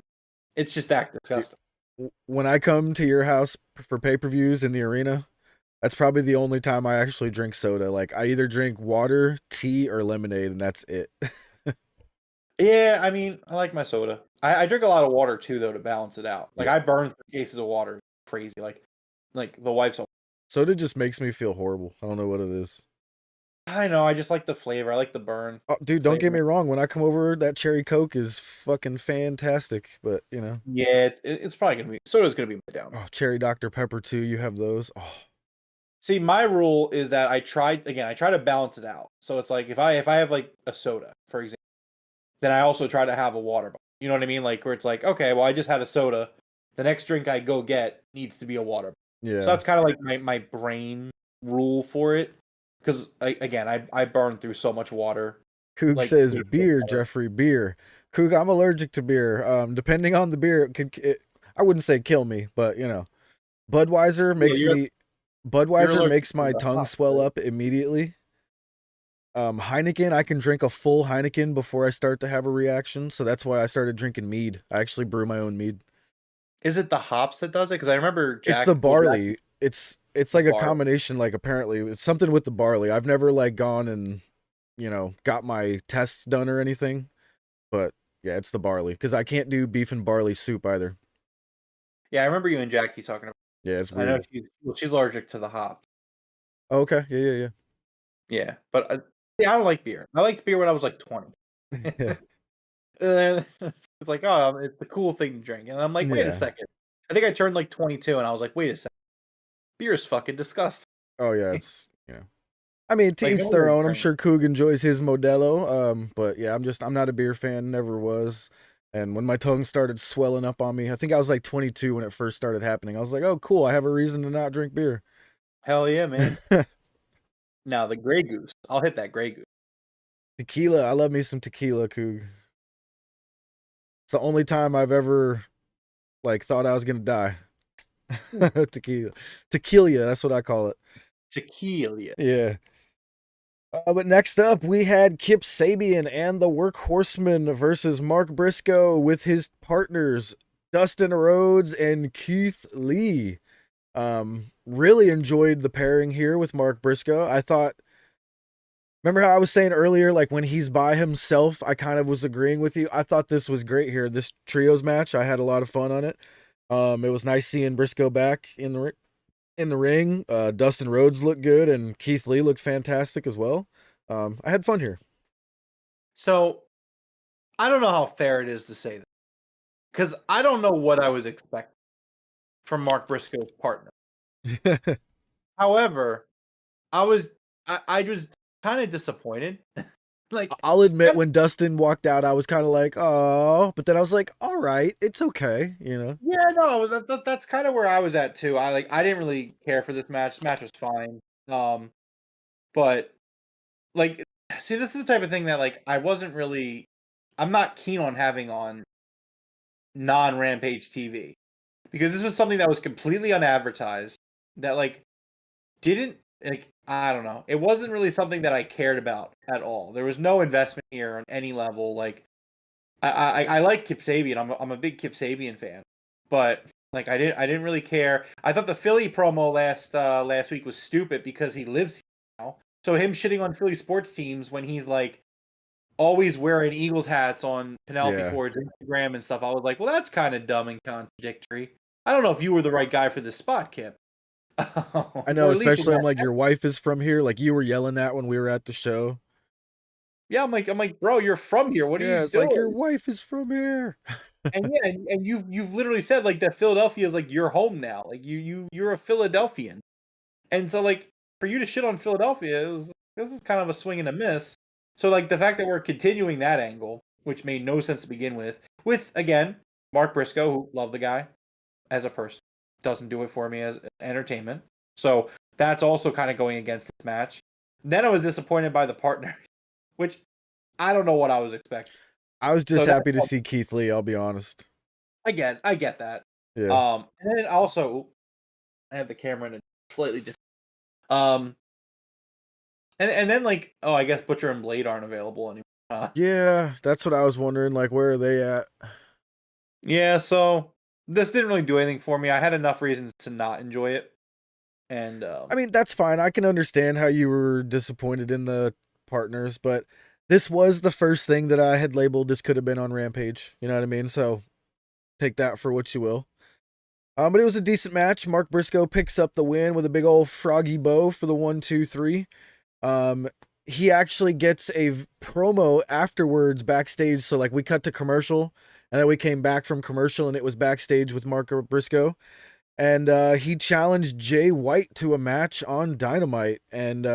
It's just that disgusting. When I come to your house for pay-per-views in the arena, that's probably the only time I actually drink soda. Like I either drink water, tea, or lemonade, and that's it. Yeah, I mean, I like my soda. I drink a lot of water too, though, to balance it out. Like Yeah. I burn 3 cases of water, crazy. Like the wife's. Soda just makes me feel horrible. I don't know what it is. I know. I just like the flavor. I like the burn. Oh, dude, don't get me wrong. When I come over, that cherry Coke is fucking fantastic. But Yeah, it's probably gonna be soda's gonna be my down. oh, cherry Dr Pepper too. You have those. Oh, See, my rule is that I try to balance it out. So it's like if I have like a soda, for example, then I also try to have a water bottle. You know what I mean? Like where it's like, okay, well I just had a soda. The next drink I go get needs to be a water bottle. yeah. So that's kind of like my brain rule for it. Because I burn through so much water. Coog Like says beer, Jeffrey, beer. Coog, I'm allergic to beer. Depending on the beer, I wouldn't say kill me, but Budweiser makes you're makes my tongue swell up immediately. Heineken, I can drink a full Heineken before I start to have a reaction, so that's why I started drinking mead. I actually brew my own mead. Is it the hops that does it? Because I remember It's the barley. It's like a combination. Like apparently, it's something with the barley. I've never like gone and got my tests done or anything, but yeah, it's the barley because I can't do beef and barley soup either. Yeah, I remember you and Jackie talking about. Yeah, it's I know weird. she's allergic to the hops. Oh, okay, yeah. Yeah, but I don't like beer. I liked beer when I was like 20. Yeah. And then it's like, oh, it's the cool thing to drink. And I'm like, wait a second. I think I turned like 22 and I was like, wait a second. Beer is fucking disgusting. Oh yeah, it's I mean, to each their own. I'm sure Coog enjoys his Modelo. But yeah, I'm not a beer fan, never was. And when my tongue started swelling up on me, I think I was like 22 when it first started happening. I was like, oh cool, I have a reason to not drink beer. Hell yeah, man. Now the Grey Goose. I'll hit that Grey Goose. Tequila, I love me some tequila, Coog. It's the only time I've ever like thought I was gonna die. Tequila, that's what I call it. Tequila. Yeah. But next up, we had Kip Sabian and the Workhorsemen versus Mark Briscoe with his partners Dustin Rhodes and Keith Lee. Really enjoyed the pairing here with Mark Briscoe. I thought, remember how I was saying earlier, like when he's by himself, I kind of was agreeing with you. I thought this was great here. This trios match, I had a lot of fun on it. It was nice seeing Briscoe back in the ring. Dustin Rhodes looked good and Keith Lee looked fantastic as well. I had fun here. So I don't know how fair it is to say that. Because I don't know what I was expecting from Mark Briscoe's partner. However, I was kind of disappointed. Like I'll admit when Dustin walked out, I was kind of like, oh, but then I was like, all right, it's okay, Yeah, no, that's kind of where I was at too. I didn't really care for this match. This match was fine. But like, see, this is the type of thing that like I'm not keen on having on non-Rampage TV, because this was something that was completely unadvertised, that like didn't like I don't know. It wasn't really something that I cared about at all. There was no investment here on any level. Like I like Kip Sabian. I'm a big Kip Sabian fan, but like I didn't really care. I thought the Philly promo last week was stupid because he lives here now. So him shitting on Philly sports teams when he's like always wearing Eagles hats on Penelope Yeah. Ford's Instagram and stuff, I was like, well, that's kind of dumb and contradictory. I don't know if you were the right guy for this spot, Kip. I know, Or at least in especially I'm that. like, your wife is from here. Like you were yelling that when we were at the show. Yeah, I'm like, bro, you're from here. What are Yeah, you it's like your doing? wife is from here. And yeah, and you've literally said like that Philadelphia is like your home now. Like you're a Philadelphian. And so like for you to shit on Philadelphia, this is kind of a swing and a miss. So like the fact that we're continuing that angle, which made no sense to begin with again, Mark Briscoe, who love the guy as a person, doesn't do it for me as entertainment. So that's also kind of going against this match. Then I was disappointed by the partner, which I don't know what I was expecting. I was just So that's happy to see Keith Lee, I'll be honest. I get that. Yeah. And then also I have the camera in a slightly different. Um, and then like I guess Butcher and Blade aren't available anymore. Yeah, that's what I was wondering. Like, where are they at? Yeah, so this didn't really do anything for me. I had enough reasons to not enjoy it, and I mean, that's fine. I can understand how you were disappointed in the partners, but this was the first thing that I had labeled this could have been on Rampage. You know what I mean? So take that for what you will. But it was a decent match. Mark Briscoe picks up the win with a big old froggy bow for the 1-2-3. He actually gets a promo afterwards backstage. So like we cut to commercial, and then we came back from commercial, and it was backstage with Mark Briscoe. And he challenged Jay White to a match on Dynamite. And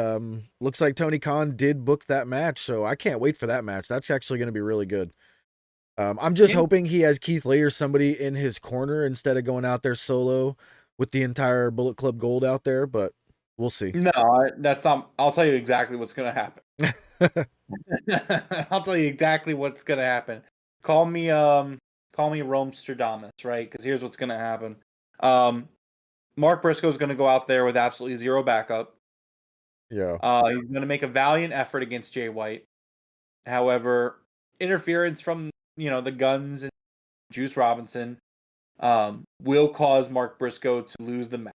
looks like Tony Khan did book that match. So I can't wait for that match. That's actually going to be really good. I'm just hoping he has Keith Lee or somebody in his corner instead of going out there solo with the entire Bullet Club Gold out there, but we'll see. no, that's not. I'll tell you exactly what's gonna happen. I'll tell you exactly what's gonna happen. Call me Romestradamus, right? Because here's what's gonna happen. Mark Briscoe's gonna go out there with absolutely zero backup. Yeah. He's gonna make a valiant effort against Jay White. However, interference from the Guns and Juice Robinson will cause Mark Briscoe to lose the match.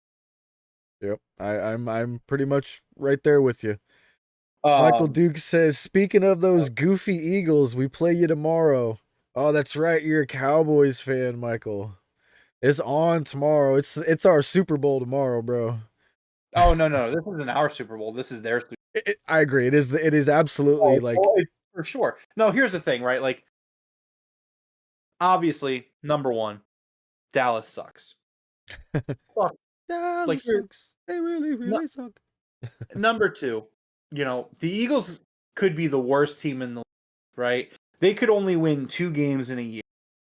Yep. I'm pretty much right there with you. Michael Duke says, speaking of those goofy Eagles, we play you tomorrow. Oh, that's right. You're a Cowboys fan, Michael. It's on tomorrow. It's our Super Bowl tomorrow, bro. Oh no, this isn't our Super Bowl. This is their Super Bowl. I agree. It is absolutely for sure. No, here's the thing, right? Like, obviously, number one, Dallas sucks. Dallas sucks. They really suck. Number two, the Eagles could be the worst team in the league, right? They could only win 2 games in a year.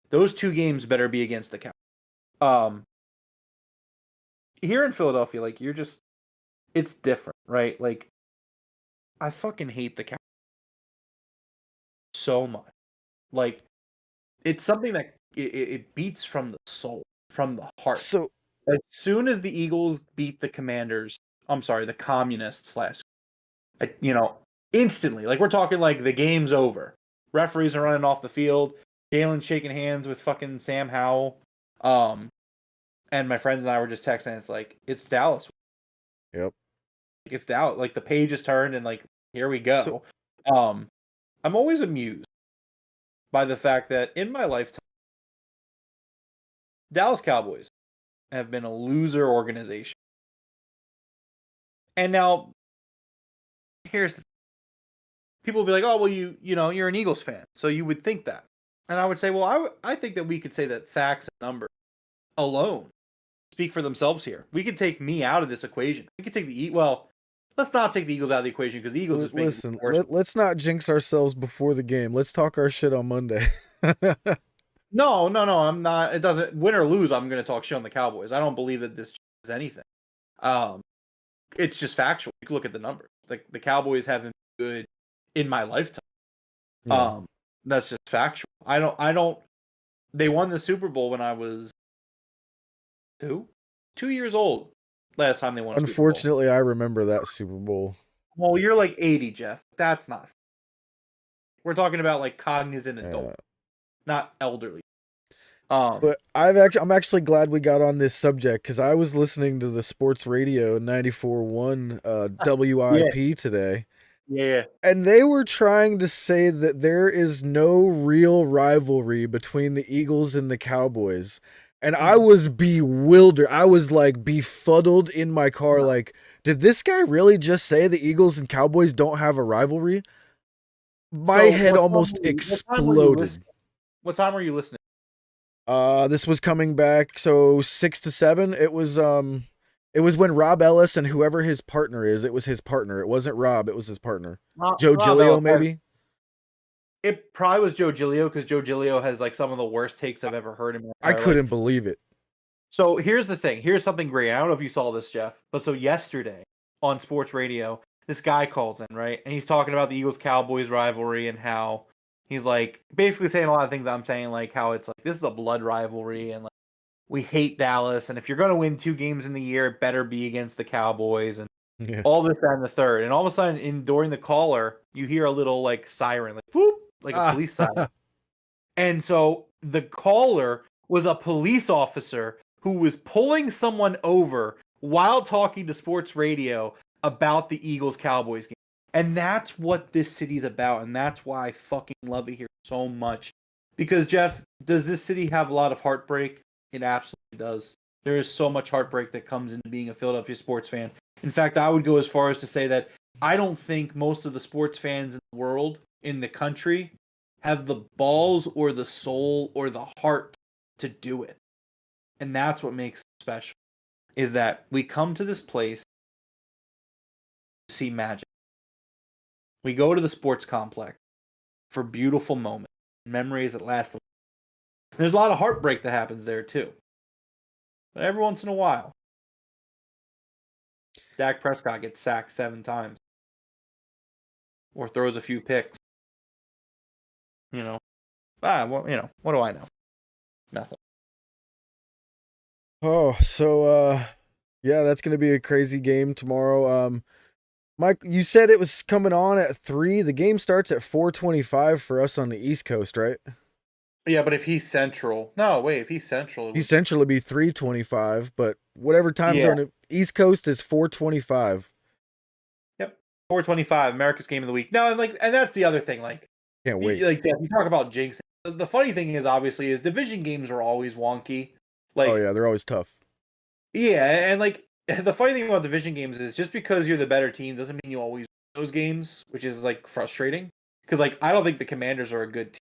Those 2 games better be against the Cowboys. Here in Philadelphia, like it's different, right? Like, I fucking hate the Cowboys so much. Like, it's something that it beats from the soul, from the heart. So as soon as the Eagles beat the the Communists last week, instantly, like we're talking like the game's over. Referees are running off the field. Jalen shaking hands with fucking Sam Howell. And my friends and I were just texting. It's like, it's Dallas. Yep. It's Dallas. Like the page is turned and like, here we go. So, I'm always amused by the fact that in my lifetime, Dallas Cowboys have been a loser organization. And now, here's the thing. People will be like, oh, well, you're an Eagles fan, so you would think that. And I would say, well, I think that we could say that facts and numbers alone speak for themselves here. We could take me out of this equation. We could take let's not take the Eagles out of the equation because the Eagles is making listen. it worse. Let's not jinx ourselves before the game. Let's talk our shit on Monday. No, I'm not. It doesn't win or lose. I'm going to talk shit on the Cowboys. I don't believe that this is anything. It's just factual. You can look at the numbers. Like the Cowboys haven't been good in my lifetime. Yeah. That's just factual. I don't They won the Super Bowl when I was 2 years old. Last time they won a Super Bowl. Unfortunately, I remember that Super Bowl. Well, you're like 80, Jeff. That's not. We're talking about like cognizant adult, not elderly. But I'm actually glad we got on this subject because I was listening to the sports radio 94.1 WIP today. Yeah. And they were trying to say that there is no real rivalry between the Eagles and the Cowboys. And I was bewildered. I was like befuddled in my car. Like, did this guy really just say the Eagles and Cowboys don't have a rivalry? My head almost exploded. What time were you listening? This was coming back, so 6 to 7. It was when Rob Ellis and whoever his partner is, it was his partner. It wasn't Rob, it was his partner. Joe Giglio, maybe? It probably was Joe Giglio, because Joe Giglio has like some of the worst takes I've ever heard in my I couldn't believe it. So here's the thing. Here's something great. I don't know if you saw this, Jeff, but so yesterday on sports radio, this guy calls in, right? And he's talking about the Eagles-Cowboys rivalry and how he's like basically saying a lot of things I'm saying, like how it's like this is a blood rivalry and like we hate Dallas, and if you're going to win 2 games in the year, it better be against the Cowboys and all this, that, and the third. And all of a sudden, during the caller, you hear a little like siren, like whoop, like a police siren. And so the caller was a police officer who was pulling someone over while talking to sports radio about the Eagles-Cowboys game. And that's what this city's about, and that's why I fucking love it here so much. Because, Jeff, does this city have a lot of heartbreak? It absolutely does. There is so much heartbreak that comes into being a Philadelphia sports fan. In fact, I would go as far as to say that I don't think most of the sports fans in the world, in the country, have the balls or the soul or the heart to do it. And that's what makes it special, is that we come to this place to see magic. We go to the sports complex for beautiful moments, memories that last. There's a lot of heartbreak that happens there too. But every once in a while, Dak Prescott gets sacked 7 times. Or throws a few picks. You know. What do I know? Nothing. Oh, so yeah, that's gonna be a crazy game tomorrow. Mike, you said it was coming on at 3. The game starts at 4:25 for us on the East Coast, right? Yeah, but if he's Central, if he's Central, He's Central would be 3:25, but whatever time zone, East Coast is 4:25. Yep, 4:25, America's game of the week. No, and that's the other thing. Like, can't wait. Like, yeah, you talk about jinx. The funny thing is, obviously, is division games are always wonky. Like, oh yeah, they're always tough. Yeah, and like the funny thing about division games is just because you're the better team doesn't mean you always win those games, which is like frustrating. Because like I don't think the Commanders are a good team.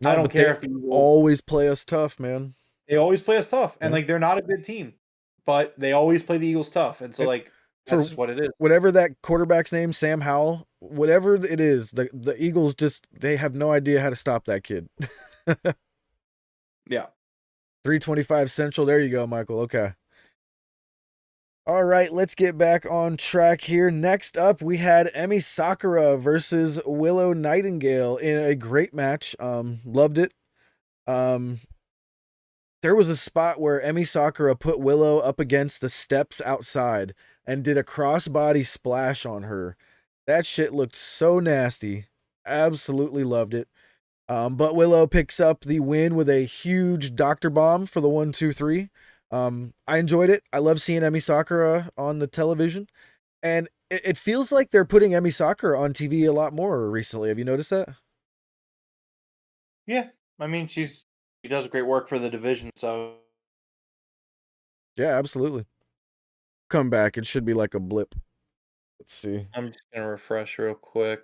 No, I don't care if you always play us tough, man. They always play us tough, and like they're not a good team, but they always play the Eagles tough, and so like that's just what it is. Whatever that quarterback's name, Sam Howell, whatever it is, the Eagles they have no idea how to stop that kid. Yeah. 3:25 Central. There you go, Michael. Okay. All right, let's get back on track here. Next up, we had Emi Sakura versus Willow Nightingale in a great match. Loved it. There was a spot where Emi Sakura put Willow up against the steps outside and did a crossbody splash on her. That shit looked so nasty. Absolutely loved it. But Willow picks up the win with a huge Dr. Bomb for the 1-2-3. I enjoyed it. I love seeing Emi Sakura on the television. And it feels like they're putting Emi Sakura on TV a lot more recently. Have you noticed that? Yeah. I mean, she does great work for the division, so. Yeah, absolutely. Come back. It should be like a blip. Let's see. I'm just going to refresh real quick.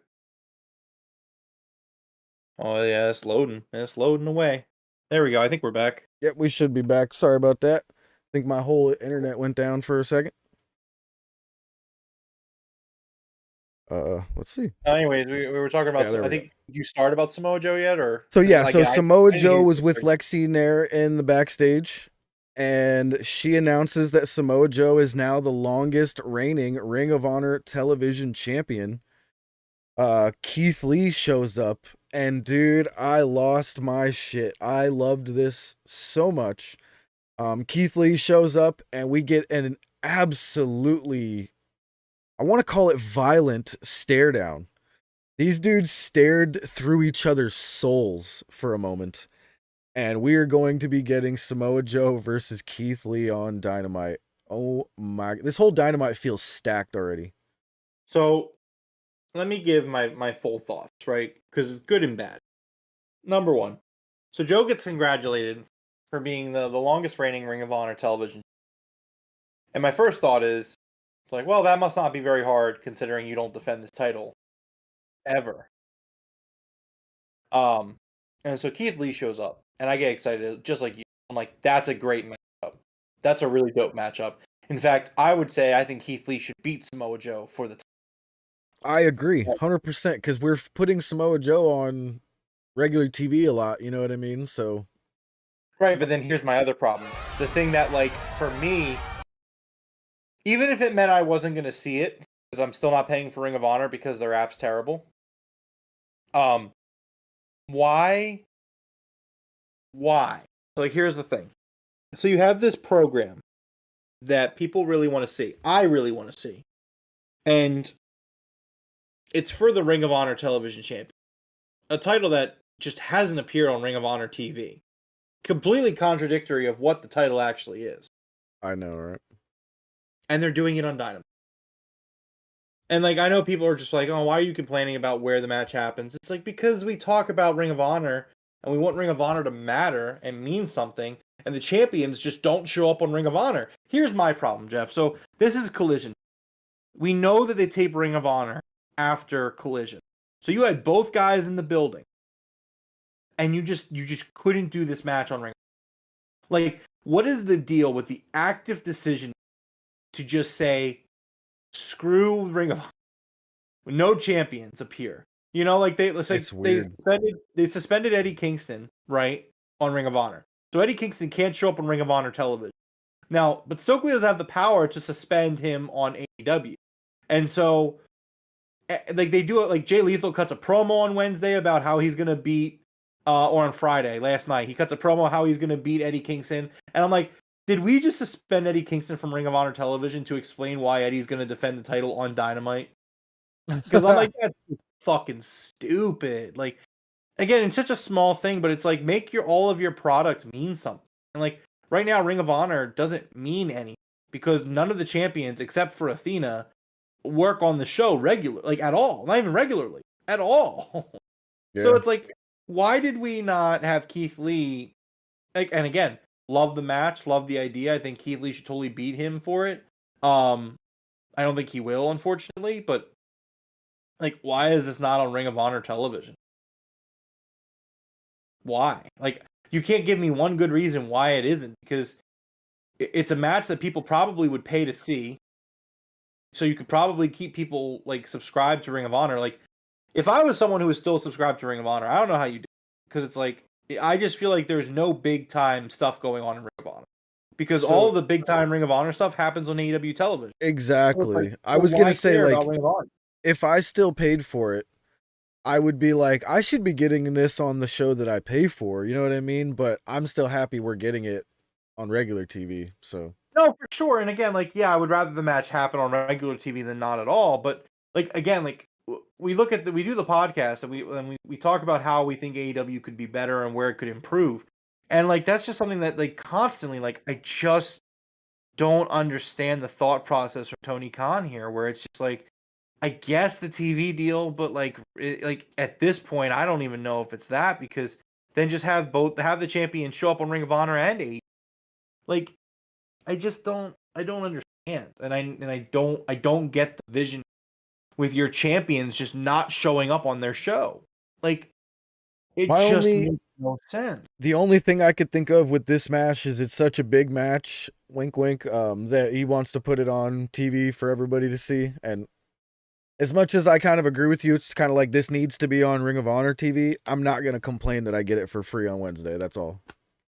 Oh, yeah, it's loading. It's loading away. There we go. I think we're back. Yep, we should be back. Sorry about that. I think my whole internet went down for a second. Let's see. Anyways, we were talking about. I think did you start about Samoa Joe yet, or so? Yeah, so Samoa Joe was with Lexi Nair in the backstage, and she announces that Samoa Joe is now the longest reigning Ring of Honor television champion. Keith Lee shows up And dude, I lost my shit. I loved this so much. Keith Lee shows up and we get an absolutely, I want to call it violent stare down. These dudes stared through each other's souls for a moment. And we are going to be getting Samoa Joe versus Keith Lee on Dynamite. Oh my, this whole Dynamite feels stacked already. So let me give my full thoughts, right? Because it's good and bad. Number one, so Joe gets congratulated for being the longest reigning Ring of Honor television. And my first thought is, like, well, that must not be very hard considering you don't defend this title ever. And so Keith Lee shows up, and I get excited, just like you. I'm like, that's a great matchup. That's a really dope matchup. In fact, I would say I think Keith Lee should beat Samoa Joe for the title. I agree, 100%, because we're putting Samoa Joe on regular TV a lot, you know what I mean? So, Right, but then here's my other problem. The thing that, like, for me, even if it meant I wasn't going to see it, because I'm still not paying for Ring of Honor because their app's terrible, why? Why? So, like, here's the thing. So you have this program that people really want to see. I really want to see. And it's for the Ring of Honor Television Champion. A title that just hasn't appeared on Ring of Honor TV. Completely contradictory of what the title actually is. I know, right? And they're doing it on Dynamite. And, like, I know people are just like, oh, why are you complaining about where the match happens? It's like, because we talk about Ring of Honor, and we want Ring of Honor to matter and mean something, and the champions just don't show up on Ring of Honor. Here's my problem, Jeff. So, this is Collision. We know that they tape Ring of Honor after Collision. So, you had both guys in the building, and you just couldn't do this match on Ring of Honor. Like, what is the deal with the active decision to just say, screw Ring of Honor? No champions appear. You know, like they suspended Eddie Kingston, right, on Ring of Honor. So Eddie Kingston can't show up on Ring of Honor television. Now, but Stokely doesn't have the power to suspend him on AEW. And so, like, they do it, like, Jay Lethal cuts a promo on Wednesday about how he's going to beat, or on Friday, last night, he cuts a promo how he's going to beat Eddie Kingston. And I'm like, did we just suspend Eddie Kingston from Ring of Honor television to explain why Eddie's going to defend the title on Dynamite? Because I'm like, that's fucking stupid. Like, again, it's such a small thing, but it's like, make all of your product mean something. And, like, right now, Ring of Honor doesn't mean anything because none of the champions, except for Athena, work on the show like, at all. Not even regularly, at all. Yeah. So it's like, why did we not have Keith Lee? Like, and again, love the match, love the idea. I think Keith Lee should totally beat him for it. I don't think he will, unfortunately, but, like, why is this not on Ring of Honor television? Why? Like, you can't give me one good reason why it isn't, because it's a match that people probably would pay to see. So you could probably keep people, like, subscribed to Ring of Honor. Like, if I was someone who was still subscribed to Ring of Honor, I don't know how you do it, because it's like, I just feel like there's no big time stuff going on in Ring of Honor. Because all of the big time Ring of Honor stuff happens on AEW television. Exactly. So like, I was going to say, like, if I still paid for it, I would be like, I should be getting this on the show that I pay for. You know what I mean? But I'm still happy we're getting it on regular TV. So no, for sure. And again, like, yeah, I would rather the match happen on regular TV than not at all. But, like, again, like, we look at we do the podcast and we talk about how we think AEW could be better and where it could improve. And, like, that's just something that, like, constantly, like, I just don't understand the thought process from Tony Khan here, where it's just like, I guess the TV deal, but, like, at this point, I don't even know if it's that, because then just have the champion show up on Ring of Honor and AEW. Like, I don't understand, and I don't get the vision with your champions just not showing up on their show. Like, it makes no sense. The only thing I could think of with this match is it's such a big match, wink wink, that he wants to put it on TV for everybody to see. And as much as I kind of agree with you, it's kind of like this needs to be on Ring of Honor TV. I'm not going to complain that I get it for free on Wednesday. That's all.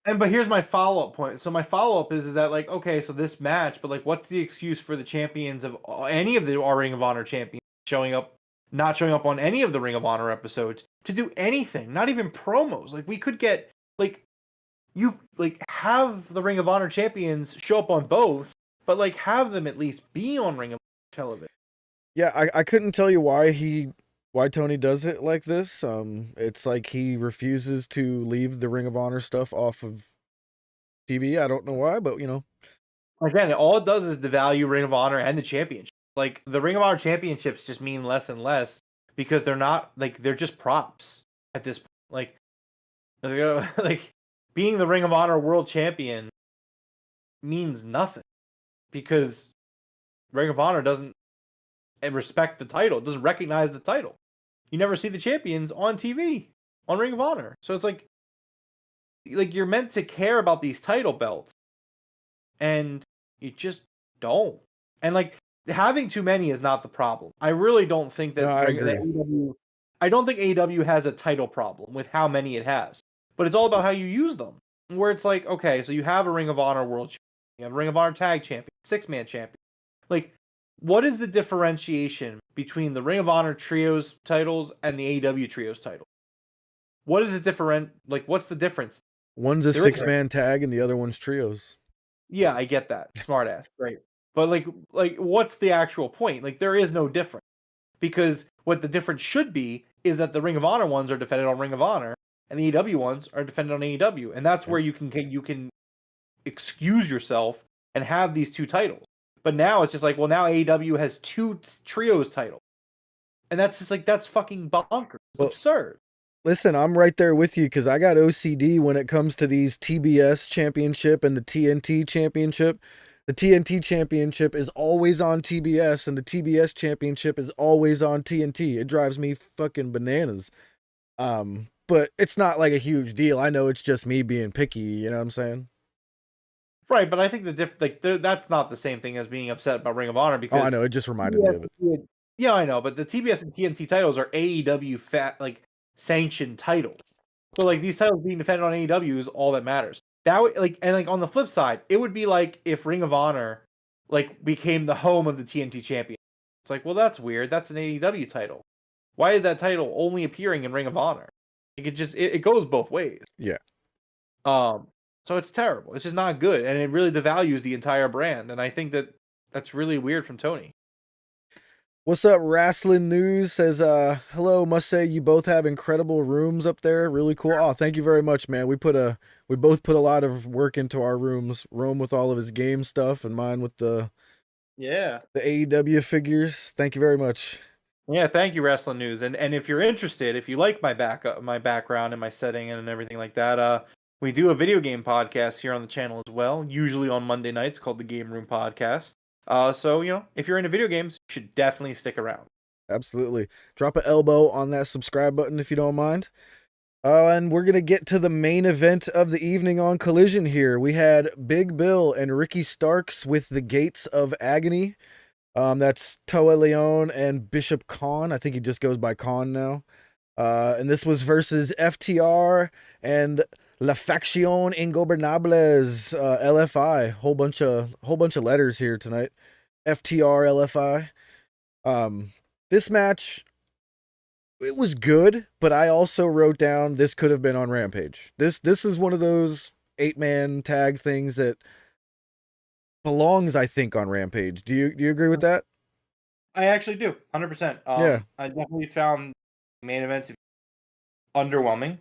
But here's my follow-up point. So my follow-up is that, like, okay, so this match, but, like, what's the excuse for the champions of any of the Ring of Honor champions showing up not showing up on any of the Ring of Honor episodes to do anything, not even promos. Like, we could get, like, you, like, have the Ring of Honor champions show up on both, but, like, have them at least be on Ring of Honor television. Yeah, I couldn't tell you why Tony does it like this. It's like he refuses to leave the Ring of Honor stuff off of TV. I don't know why, but you know. Again, all it does is devalue Ring of Honor and the championship. Like, the Ring of Honor championships just mean less and less because they're not, like, they're just props at this point. Like being the Ring of Honor world champion means nothing because Ring of Honor doesn't respect the title, doesn't recognize the title. You never see the champions on TV on Ring of Honor. So it's like you're meant to care about these title belts and you just don't. And like, having too many is not the problem. I really don't think that, No, I agree. I don't think AEW has a title problem with how many it has, but it's all about how you use them. Where it's like, okay, so you have a Ring of Honor world champion, you have a Ring of Honor tag champion, 6-man champion. Like, what is the differentiation between the Ring of Honor trios titles and the AEW trios title? What is the different? Like, what's the difference? One's a 6-man tag and the other one's trios. Yeah, I get that. Smart ass, great. But like, what's the actual point? Like, there is no difference because what the difference should be is that the Ring of Honor ones are defended on Ring of Honor and the AEW ones are defended on AEW, and that's where you can excuse yourself and have these two titles. But now it's just like, well, now AEW has 2 trios titles, and that's just like, that's fucking bonkers. It's absurd. Listen, I'm right there with you because I got OCD when it comes to these TBS championship and the TNT championship. The TNT championship is always on TBS and the TBS championship is always on TNT. It drives me fucking bananas. But it's not like a huge deal. I know it's just me being picky, you know what I'm saying? Right, but I think that's not the same thing as being upset about Ring of Honor because I know, it just reminded me of it. Yeah, I know, but the TBS and TNT titles are AEW sanctioned titles. So like, these titles being defended on AEW is all that matters. That and on the flip side, it would be like if Ring of Honor became the home of the TNT champion. It's like, well, that's weird. That's an AEW title. Why is that title only appearing in Ring of Honor? It goes both ways. Yeah. So it's terrible. It's just not good, and it really devalues the entire brand. And I think that's really weird from Tony. What's up, Wrestling News says, hello, must say you both have incredible rooms up there. Really cool. Oh, thank you very much, man. We both put a lot of work into our rooms. Rome with all of his game stuff and mine with the AEW figures. Thank you very much. Yeah, thank you, Wrestling News. And if you're interested, if you like my background and my setting and everything like that, we do a video game podcast here on the channel as well, usually on Monday nights, called the Game Room Podcast. So, if you're into video games, you should definitely stick around. Absolutely. Drop an elbow on that subscribe button if you don't mind. And we're going to get to the main event of the evening on Collision here. We had Big Bill and Ricky Starks with the Gates of Agony. That's Toa Leon and Bishop Khan. I think he just goes by Khan now. And this was versus FTR and La Facción Ingobernables, LFI. Whole bunch of letters here tonight. FTR, LFI. This match, it was good, but I also wrote down this could have been on Rampage. This is one of those 8-man tag things that belongs, I think, on Rampage. Do you agree with that? I actually do, 100%. Yeah. I definitely found the main event to be underwhelming.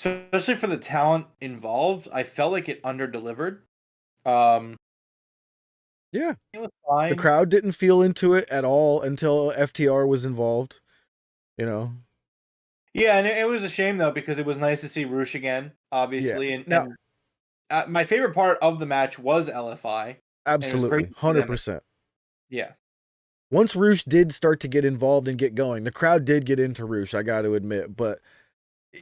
Especially for the talent involved, I felt like it underdelivered. Yeah. It was fine. The crowd didn't feel into it at all until FTR was involved, Yeah, and it was a shame, though, because it was nice to see Roosh again, obviously. Yeah. And my favorite part of the match was LFI. Absolutely, 100%. Yeah. Once Roosh did start to get involved and get going, the crowd did get into Roosh, I got to admit. But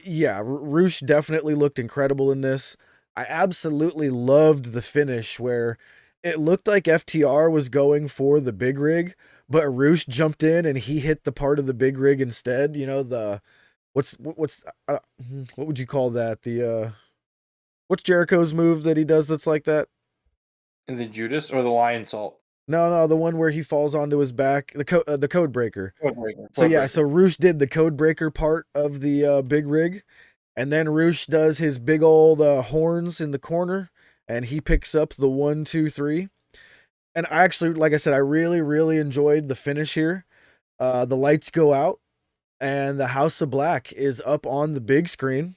yeah, Roosh definitely looked incredible in this. I absolutely loved the finish where it looked like FTR was going for the big rig, but Roosh jumped in and he hit the part of the big rig instead. What would you call that? What's Jericho's move that he does that's like that? The Judas or the Lion Salt? No, the one where he falls onto his back, the code breaker. Codebreaker. So yeah, Codebreaker. so Roosh did the code breaker part of the big rig, and then Roosh does his big old horns in the corner, and he picks up the 1, 2, 3. And I actually, like I said, I really, really enjoyed the finish here. The lights go out, and the House of Black is up on the big screen.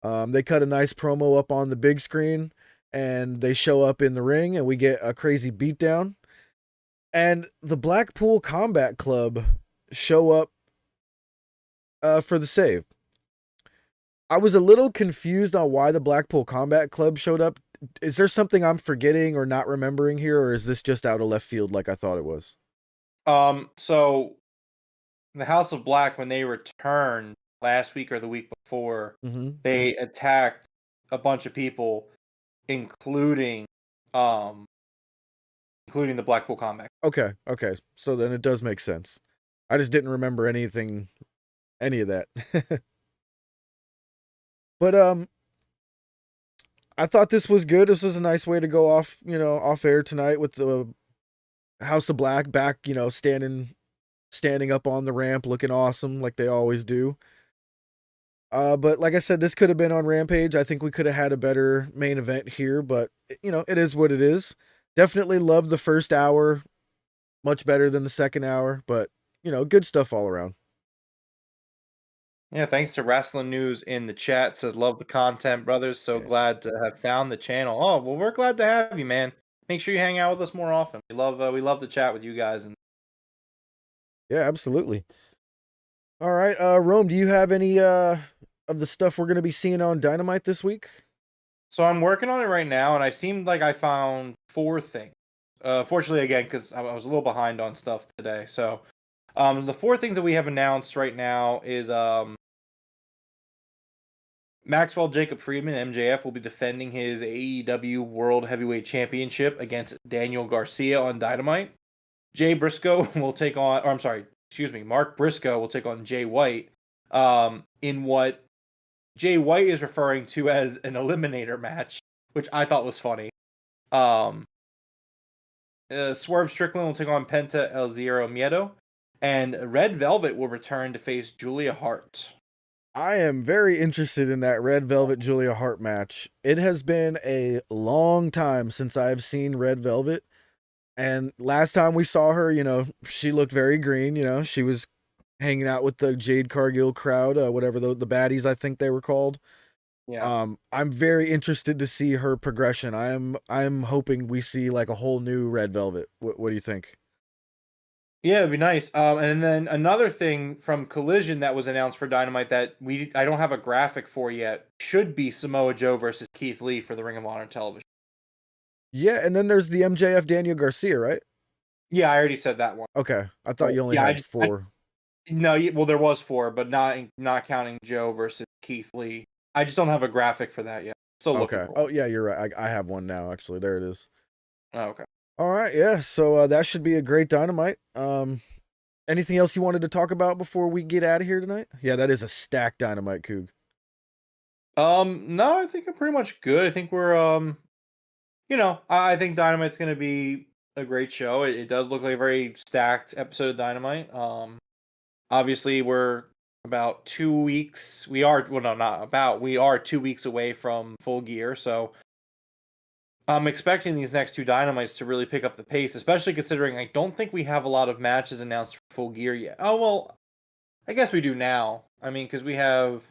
They cut a nice promo up on the big screen, and they show up in the ring, and we get a crazy beatdown. And the Blackpool Combat Club show up for the save. I was a little confused on why the Blackpool Combat Club showed up. Is there something I'm forgetting or not remembering here, or is this just out of left field like I thought it was? So the House of Black, when they returned last week or the week before, they attacked a bunch of people, including the Blackpool Combat. Okay. So then it does make sense. I just didn't remember any of that. But I thought this was good. This was a nice way to go off air tonight with the House of Black back, standing up on the ramp looking awesome like they always do. But like I said, this could have been on Rampage. I think we could have had a better main event here, but it is what it is. Definitely love the first hour. Much better than the second hour, but good stuff all around. Yeah, thanks to Wrestling News in the chat. Says, love the content, brothers. So glad to have found the channel. Oh, well, we're glad to have you, man. Make sure you hang out with us more often. We love to chat with you guys. And yeah, absolutely. All right, Rome, do you have any of the stuff we're going to be seeing on Dynamite this week? So I'm working on it right now, and I seemed like I found 4 things. Fortunately, again, because I was a little behind on stuff today. So the 4 things that we have announced right now is Maxwell Jacob Friedman, MJF, will be defending his AEW World Heavyweight Championship against Daniel Garcia on Dynamite. Mark Briscoe will take on Jay White in what Jay White is referring to as an eliminator match, which I thought was funny. Swerve Strickland will take on Penta El Zero Miedo, and Red Velvet will return to face Julia Hart. I am very interested in that Red Velvet Julia Hart match. It has been a long time since I've seen Red Velvet. And last time we saw her, she looked very green. She was hanging out with the Jade Cargill crowd, whatever the baddies I think they were called. Yeah. I'm very interested to see her progression. I'm hoping we see like a whole new Red Velvet. What do you think? Yeah, it'd be nice. And then another thing from Collision that was announced for Dynamite that I don't have a graphic for yet should be Samoa Joe versus Keith Lee for the Ring of Honor television. Yeah, and then there's the MJF Daniel Garcia, right? Yeah, I already said that one. Okay, I thought you only had 4. No, well, there was 4, but not counting Joe versus Keith Lee. I just don't have a graphic for that yet. Still looking for one. Oh yeah, you're right. I have one now. Actually, there it is. Oh, okay. All right, yeah. So that should be a great Dynamite. Anything else you wanted to talk about before we get out of here tonight? Yeah, that is a stacked Dynamite, Coog. No, I think I'm pretty much good. I think we're I think Dynamite's going to be a great show. It does look like a very stacked episode of Dynamite. Obviously we're about 2 weeks. We are 2 weeks away from Full Gear, so I'm expecting these next 2 Dynamites to really pick up the pace, especially considering I don't think we have a lot of matches announced for Full Gear yet. Oh, well, I guess we do now. I mean, because we have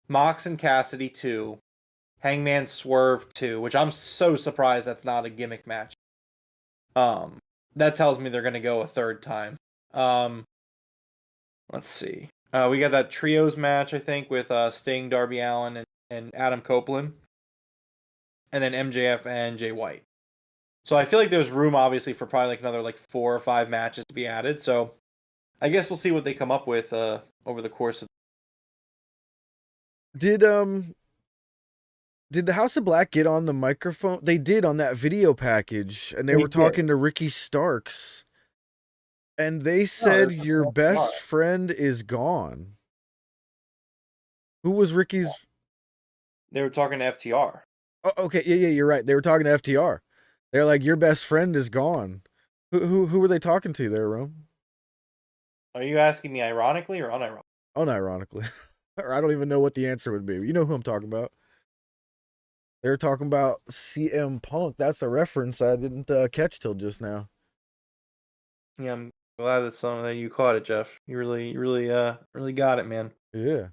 Mox and Cassidy 2, Hangman Swerve 2, which I'm so surprised that's not a gimmick match. That tells me they're going to go a third time. Let's see. We got that trios match, I think, with Sting, Darby Allin, and Adam Copeland. And then MJF and Jay White. So I feel like there's room, obviously, for probably like another 4 or 5 matches to be added. So I guess we'll see what they come up with over the course of. Did the House of Black get on the microphone? They did on that video package, and they were talking to Ricky Starks. And they said your best friend is gone. Who was Ricky's? They were talking to FTR. Oh, okay, yeah, you're right. They were talking to FTR. They're like, your best friend is gone. Who were they talking to there, Rome? Are you asking me ironically or unironically? Unironically. Or I don't even know what the answer would be. You know who I'm talking about. They were talking about CM Punk. That's a reference I didn't catch till just now. Yeah, I'm glad that you caught it, Jeff. You really got it, man. Yeah.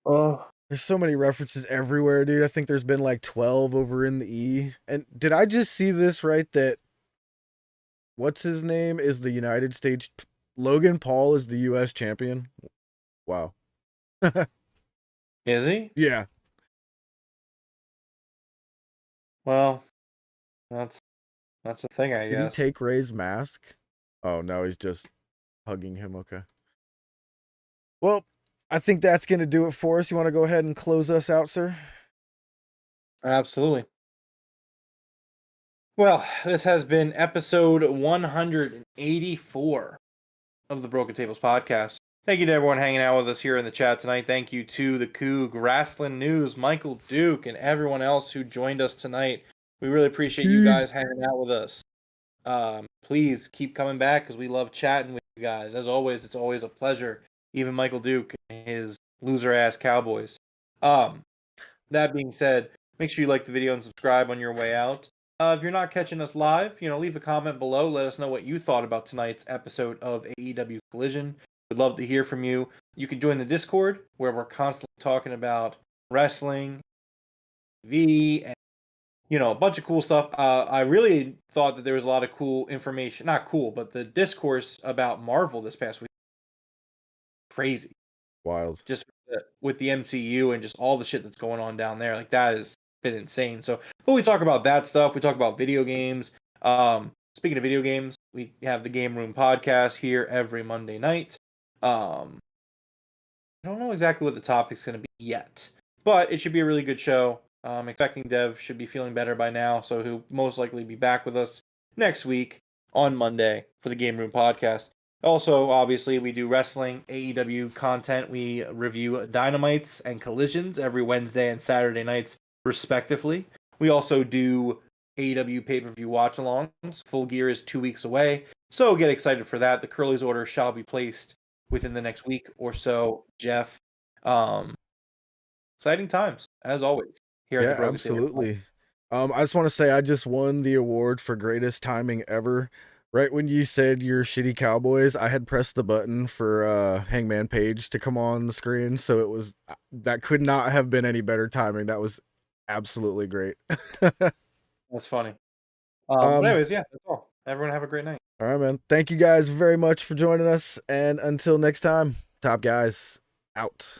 Oh, There's so many references everywhere, dude. I think there's been like 12 over in the E. And did I just see this right that what's his name is the United States Logan Paul is the US champion? Wow. is he? Yeah. Well, that's a thing, I Did he guess. take Ray's mask? Oh, no, he's just hugging him. Okay. Well, I think that's going to do it for us. You want to go ahead and close us out, sir? Absolutely. Well, this has been episode 184 of the Broken Tables podcast. Thank you to everyone hanging out with us here in the chat tonight. Thank you to the Coug, Wrestling News, Michael Duke, and everyone else who joined us tonight. We really appreciate you guys hanging out with us. Please keep coming back because we love chatting with you guys. As always, it's always a pleasure. Even Michael Duke and his loser ass Cowboys. That being said, make sure you like the video and subscribe on your way out. If you're not catching us live, leave a comment below. Let us know what you thought about tonight's episode of AEW Collision. We'd love to hear from you. You can join the Discord where we're constantly talking about wrestling, TV, and a bunch of cool stuff. I really thought that there was a lot of cool information. Not cool, but the discourse about Marvel this past week. Crazy. Wild. Just with the MCU and just all the shit that's going on down there. Like, that has been insane. So, but we talk about that stuff. We talk about video games. Speaking of video games, we have the Game Room podcast here every Monday night. I don't know exactly what the topic's going to be yet, but it should be a really good show. I'm expecting Dev should be feeling better by now, so he'll most likely be back with us next week on Monday for the Game Room podcast. Also, obviously, we do wrestling, AEW content. We review Dynamites and Collisions every Wednesday and Saturday nights, respectively. We also do AEW pay-per-view watch-alongs. Full Gear is 2 weeks away, so get excited for that. The Curly's order shall be placed within the next week or so, Jeff. Exciting times, as always, here at the Broken Table. Absolutely. I just want to say I just won the award for greatest timing ever. Right when you said your shitty Cowboys, I had pressed the button for Hangman Page to come on the screen, so it was that could not have been any better timing. That was absolutely great. That's funny. But anyways, yeah, that's all. Everyone have a great night. All right, man. Thank you guys very much for joining us, and until next time, Top Guys out.